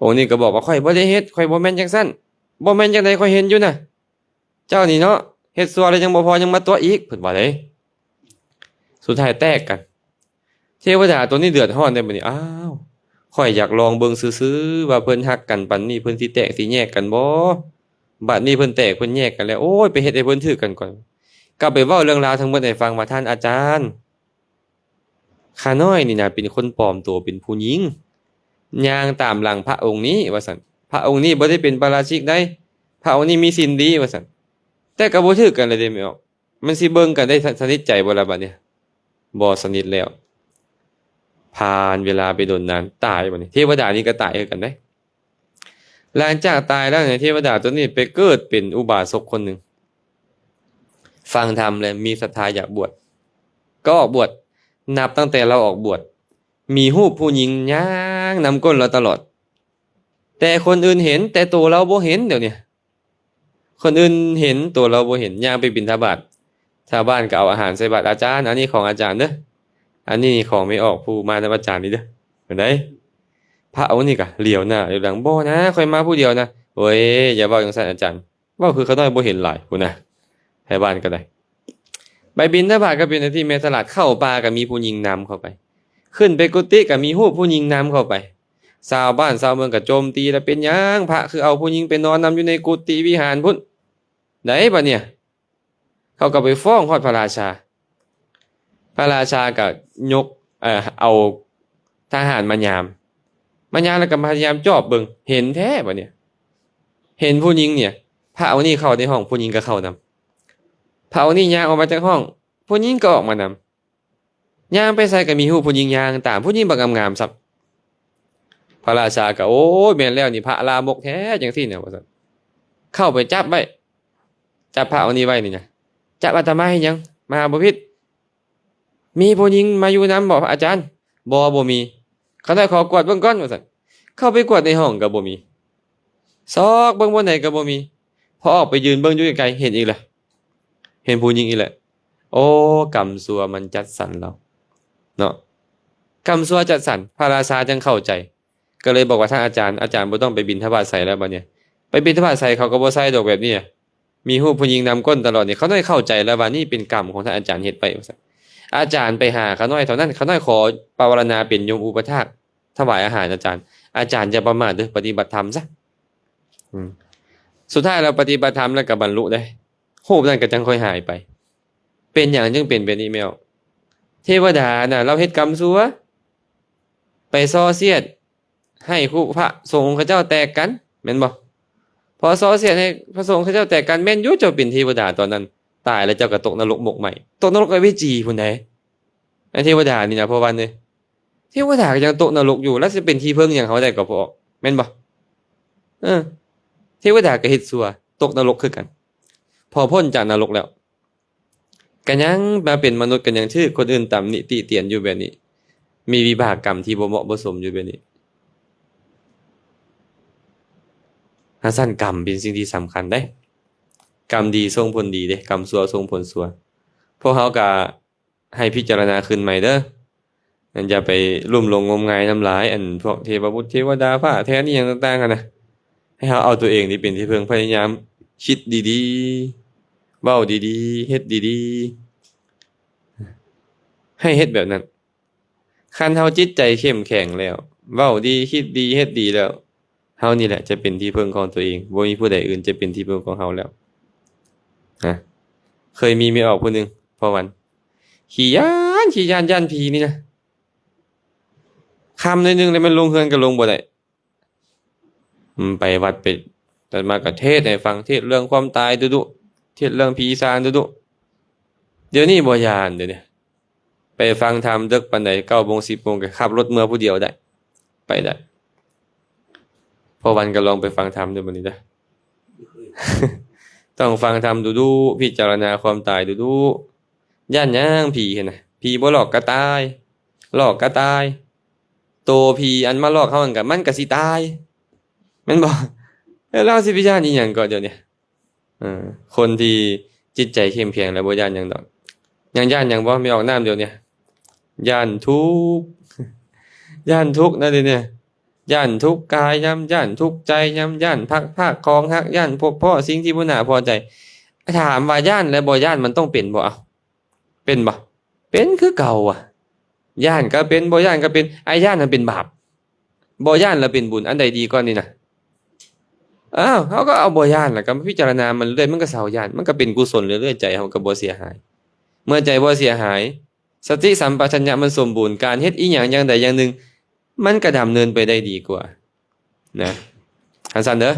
องค์นี้ก็บอกว่าข่อยบ่ได้เฮ็ดข่อยบ่แม่นจังซั่นบ่แม่นจังได๋ข่อยเห็นอยู่น่ะเจ้านี่เนาะเฮ็ดซัวแล้วยังบ่พอยังมาตัวอีกเพิ่นว่าเด้สุดท้ายแตกกันเทวดาตัวนี้เดือดร้อนได้บัดนี้อ้าวข่อยอยากลองเบิ่งซื่อๆว่าเพิ่นฮักกันปานนี้เพิ่นสิแตกสิแยกกันบ่บัดนี้เพิ่นแตกเพิ่นแยกกันแล้วโอ้ยไปเฮ็ดให้เพิ่นถือกันก่อนกลับไปเว้าเรื่องราวทั้งหมดให้ฟังว่าท่านอาจารย์ข้าน้อยนี่น่ะเป็นคนปลอมตัวเป็นผู้หญิงย่างตามหลังพระองค์นี้ว่าซั่นพระองค์นี้บ่ได้เป็นปาราชิกได้พระองค์นี้มีศีลดีว่าซั่นแต่ก็บ่ถือกันเลยเด้แม่ออกมันสิเบิ่งกันได้สนิทใจบ่ล่ะบัดนี้บ่สนิทแล้วผ่านเวลาไปโดนนานตายบัดนี้เทวดานี่ก็ตายคือกันเด้ หลังจากตายแล้วเนี่ยเทวดาตัวนี้ไปเกิดเป็นอุบาสกคนหนึ่งฟังธรรมเลยมีศรัทธาอยากบวชก็ออกบวชนับตั้งแต่เราออกบวชมีรูปผู้หญิงย่างนำก้นเราตลอดแต่คนอื่นเห็นแต่ตัวเราบ่เห็นเดี๋ยวนี้คนอื่นเห็นตัวเราบ่เห็นย่างไปบิณฑบาตชาวบ้านก็เอาอาหารใส่บาตรอาจารย์อันนี้ของอาจารย์เด้ออันนี้ของไม่ออกผู้มานำอาจารย์นี่เด้อเห็นไหมพระองค์นี่ก็เหลียวหน้าอยู่หลังบ่นะค่อยมาผู้เดียวนะโอ้ยอย่าเว้าจังซั่นอาจารย์เว้าคือเขาน้อยบ่เห็นหลายพุ่นน่ะให้บ้านก็ได้ไปบิณฑบาตก็เป็นหน้าที่แม่ตลาดเข้าป่าก็มีผู้หญิงนำเข้าไปขึ้นไปกุฏิก็มีรูปผู้หญิงนำเข้าไปชาวบ้านชาวเมืองก็โจมตีแล้วเป็นหยังพระคือเอาผู้หญิงไปนอนนำอยู่ในกุฏิวิหารพุ่นได้บัดเนี่ยเขาก็ไปฟ้องฮอดพระราชาพระราชาก็ยกเอาทหารมายามแล้วก็พยายามจอบเบิ่งเห็นแท้บัดเนี่ยเห็นผู้หญิงเนี่ยพระเอานี่เข้าในห้องผู้หญิงก็เข้านำพระเอานี่ย่างออกมาจากห้องผู้หญิงก็ออกมานำย่างไปใส่ก็มีรูปผู้หญิงย่างตามผู้หญิงบักงามๆซับพระราชาก็โอ้ยแม่นแล้วนี่พระลามกแท้จังซี่เนี่ยว่าซั่นเข้าไปจับไว้จับพระเอานี่ไว้นี่นะจับอาตมาให้ยังมหาบพิตรมีผู้หญิงมาอยู่นำบ่อาจารย์บ่มีเขาได้ขอกวดเบิ่งก่อนว่าซั่นเข้าไปกวดในห้องก็บ่มีซอกเบิ่งบ่ไหนก็บ่มีพอออกไปยืนเบิ่งอยู่ไกลๆเห็นอีกแล้วเห็นผู้หญิงอีกแล้วโอ้กรรมซัวมันจัดสรรเราเนาะกรรมซัวจัดสรรพระราชาจึงเข้าใจก็เลยบอกว่าท่านอาจารย์บ่ต้องไปบิณฑบาตใส่แล้วบัดเนี่ยไปบิณฑบาตใส่เขาก็บ่ใส่ดอกแบบนี้มีรูปผู้หญิงนำก้นตลอดเนี่ยเขาได้เข้าใจแล้วว่านี่เป็นกรรมของท่านอาจารย์เฮ็ดไปว่าซั่นอาจารย์ไปหาเขาน้อยเท่านั้นเขาน้อยขอปวารณาเป็นโยมอุปถากถวายอาหารอาจารย์อย่าประมาทเด้อปฏิบัติธรรมซะสุดท้ายเราปฏิบัติธรรมแล้วก็บรรลุได้รูปนั้นก็จังค่อยหายไปเป็นหยังจึงเป็นแบบนี้แมวเทวดาน่ะเราเฮ็ดกรรมซัวไปซ้อเสียดให้ครูพระสงฆ์เขาเจ้าแตกกันแม่นบ่พอซ้อเสียดให้พระสงฆ์เขาเจ้าแตกกันแม่นอยู่เจ้าเป็นเทวดาตอนนั้นตายแล้วเจ้าก็ตกนรกหมกไหม้ตกนรกอเวจีพุ่นใดไอ้เทวดานี่นะเพราะว่าเนี่ยเทวดาก็ยังตกนรกอยู่แล้วสิเป็นที่พึ่งหยังเขาได้ก็พอแม่นบ่เทวดาก็เฮ็ดซัวตกนรกคือกันพอพ้นจากนรกแล้วก็ยังมาเป็นมนุษย์กันยังชื่อคนอื่นตำหนิติเตียนอยู่แบบนี้มีวิบากกรรมที่บ่เหมาะบ่สมอยู่แบบนี้สั้นกรรมเป็นสิ่งที่สำคัญเด้กรรมดีส่งผลดีเด้กรรมชั่วส่งผลชั่วพวกเฮาก็ให้พิจารณาขึ้นใหม่เด้ออย่าไปลุ่มหลงงมงายน้ำลายอันพวกเทพบุตรเทวดาพระแท้นี่หยังต่างๆกันนะให้เฮาเอาตัวเองนี่เป็นที่พึ่งพยายามคิดดีๆเว้าดีๆเฮ็ดดีๆให้เฮ็ดแบบนั้นคันเฮาจิตใจเข้มแข็งแล้วเว้าดีคิดดีเฮ็ดดีแล้วเฮานี่แหละจะเป็นที่พึ่งของตัวเองบ่มีผู้ใดอื่นจะเป็นที่พึ่งของเฮาแล้วเคยมีเมียออกผู้หนึงพอวันขี้ย้านย่านผีนี่นะคำหน่อยนึงเลยมันลงเฮือนก็ลงบ่ได้ไปวัดไปแต่มาก็เทศน์ให้ฟังเทศน์เรื่องความตายดุๆเทศน์เรื่องผีสางดุๆเดี๋ยวนี้บ่ย้านเดี๋ยวนี้ไปฟังธรรมดึกปานใด 9:00 น 10:00 นก็ขับรถเมื่อผู้เดียวได้ไปได้พอวันก็ลองไปฟังธรรมดูบัดนี้เด้อ ต้องฟังธรรมดูๆพิจารณาความตายดูๆย่านหยังผีเห็นน่ะผีบ่หลอกก็ตายหลอกก็ตายโตผีอันมาหลอกเฮามันก็สิตายแม่นบ่เราสิไปย่านอีหยังก็เดี๋ยวนี้คนที่จิตใจเข้มแข็งแล้วบ่ย่านหยังดอกยังย่านหยังบ่ไม่ออกน้ำเดี๋ยวนี้ย่านทุกข์ย่านทุกข์นะเดี๋ยวนี้ย่านทุกข์กายย่ำย่านทุกข์ใจย่ำย่านภาคคองฮักย่านพบพ่อสิ่งที่บ่น่าพอใจถามว่าย่านและบ่ย่านมันต้องเป็นบ่เอาเป็นบ่เป็นคือเก่าอ่ะย่านก็เป็นบ่ย่านก็เป็นไอ้ย่านน่ะเป็นบาปบ่ย่านแล้วเป็นบุญอันใดดีกว่านี่น่ะเฮาก็เอาบ่ย่านแล้วก็มาพิจารณามันเรื่อยมันก็เศร้าย่านมันก็เป็นกุศลเรื่อยๆใจเฮาก็บ่เสียหายเมื่อใจบ่เสียหายสติสัมปชัญญะมันสมบูรณ์การเฮ็ดอีหยังอย่างใดอย่างหนึ่งมันก็ดำเนินไปได้ดีกว่านะอันซั่นเด้อ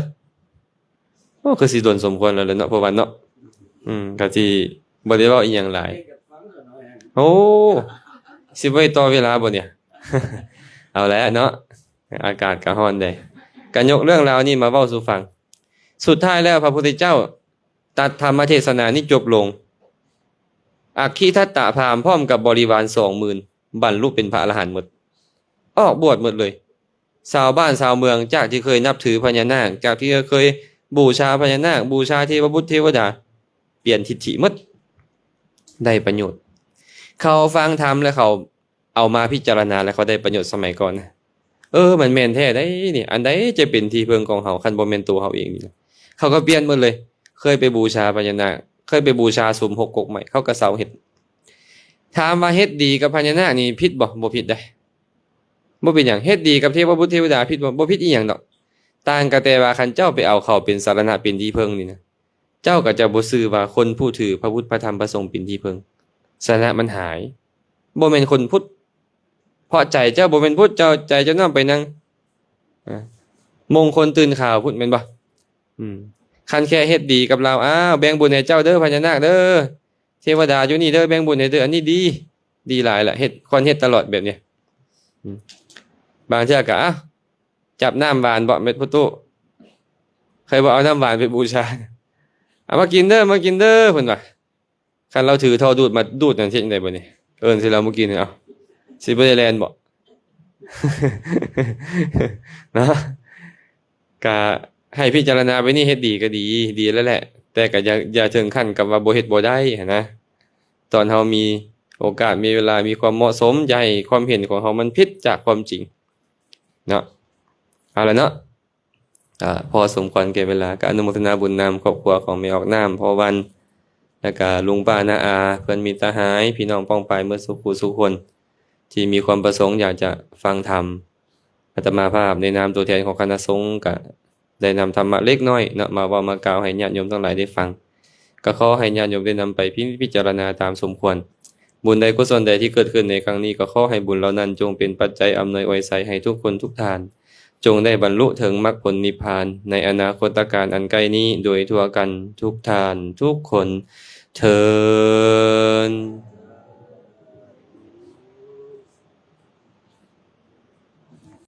คือสิโดนสมควรแล้วเนาะเพราะว่าเนาะก็สิบ่ได้เว้าอีหยังหลายโอ้สิไว้ต่อเวลาบ่เนี่ย เอาแล้วเนาะอากาศก็ร้อนได้ ก็ยกเรื่องราวนี้มาเว้าสู่ฟังสุดท้ายแล้วพระพุทธเจ้าตัดธรรมเทศนานี้จบลงอัคคีทัตตะพราหมณ์พร้อมกับบริวาร 20,000 บรรลุเป็นพระอรหันต์หมดออกบวชหมดเลยชาวบ้านชาวเมืองจากที่เคยนับถือพญานาคจากที่เคยบูชาพญานาคบูชาเทวบุตรเทวดาเปลี่ยนทิฏฐิหมดได้ประโยชน์เขาฟังธรรมแล้วเขาเอามาพิจารณาแล้วเขาได้ประโยชน์สมัยก่อนนะมันแม่นแท้ได้นี่อันใดจะเป็นที่พึ่งของเขาคันบ่แม่นตัวเขาเองนี่นะเขาก็เปลี่ยนหมดเลยเคยไปบูชาพญานาคเคยไปบูชาสุมหกกกใหม่เขาก็เสาเฮ็ดถามว่าเฮ็ดดีกับพญานาคนี่ผิดบ่ผิดได้บ่เป็นหยังเฮ็ดดีกับเทวบุตรเทวดาผิดบ่ผิดอีหยังดอกต่างกันแต่ว่าคันเจ้าไปเอาเขาเป็นสรณะเป็นที่พึ่งนี่นะเจ้าก็จะบ่ซื่อว่าคนผู้ถือพระพุทธพระธรรมพระสงฆ์เป็นที่พึ่งสรณะมันหายบ่แม่นคนพุทธเพราะใจเจ้าบ่แม่นพุทธเจ้าใจเจ้านำไปนั่งมงคลตื่นข่าวพุทธแม่นบ่คันแค่เฮ็ดดีกับเราแบ่งบุญให้เจ้าเด้อพญานาคเด้อเทวดาอยู่นี่เด้อแบ่งบุญให้เด้ออันนี้ดีหลายล่ะเฮ็ดควรเฮ็ดตลอดแบบนี้บางเทื่อก็จับน้ำหวานบ่เม็ดพุตุเคยบ่เอาน้ำหวานไปบูชาเอามากินเด้อเพิ่นว่าคันเราถือท่อดูดมาดูดนั่นเฮ็ดจังได๋บ่นี่สิเรามากินเอาสิบ่ได้แล่นบ่ เนาะก็ให้พิจารณาไว้นี่เฮ็ดดีก็ดีแล้วแหละแต่ก็อย่าถึงขั้นกับว่าบ่เฮ็ดบ่ได้นะตอนเฮามีโอกาสมีเวลามีความเหมาะสมอย่าให้ความเห็นของเฮามันผิดจากความจริงเนาะเอาล่ะเนาะพอสมควรแก่เวลาก็อนุโมทนาบุญนำครอบครัวของแม่ออกน้ำพ่อวันแล้วก็ลุงป้าน้าอาเพิ่นมิตรสหายพี่น้องป้องปายเมื่อสุขผู้สุขคนที่มีความประสงค์อยากจะฟังธรรมอาตมาภาพในนามตัวแทนของคณะสงฆ์ก็ได้นำธรรมะเล็กน้อยเนาะมาเว้ามากล่าวให้ญาติโยมทั้งหลายได้ฟังก็ขอให้ญาติโยมได้นำไปพิจารณาตามสมควรบุญใดกุศลใดที่เกิดขึ้นในครั้งนี้ก็ขอให้บุญเหล่านั้นจงเป็นปัจจัยอำนวยอวยไสให้ทุกคนทุกท่านจงได้บรรลุถึงมรรคผลนิพพานในอนาคตการอันใกล้นี้โดยทั่วกันทุกท่านทุกคนเทอญ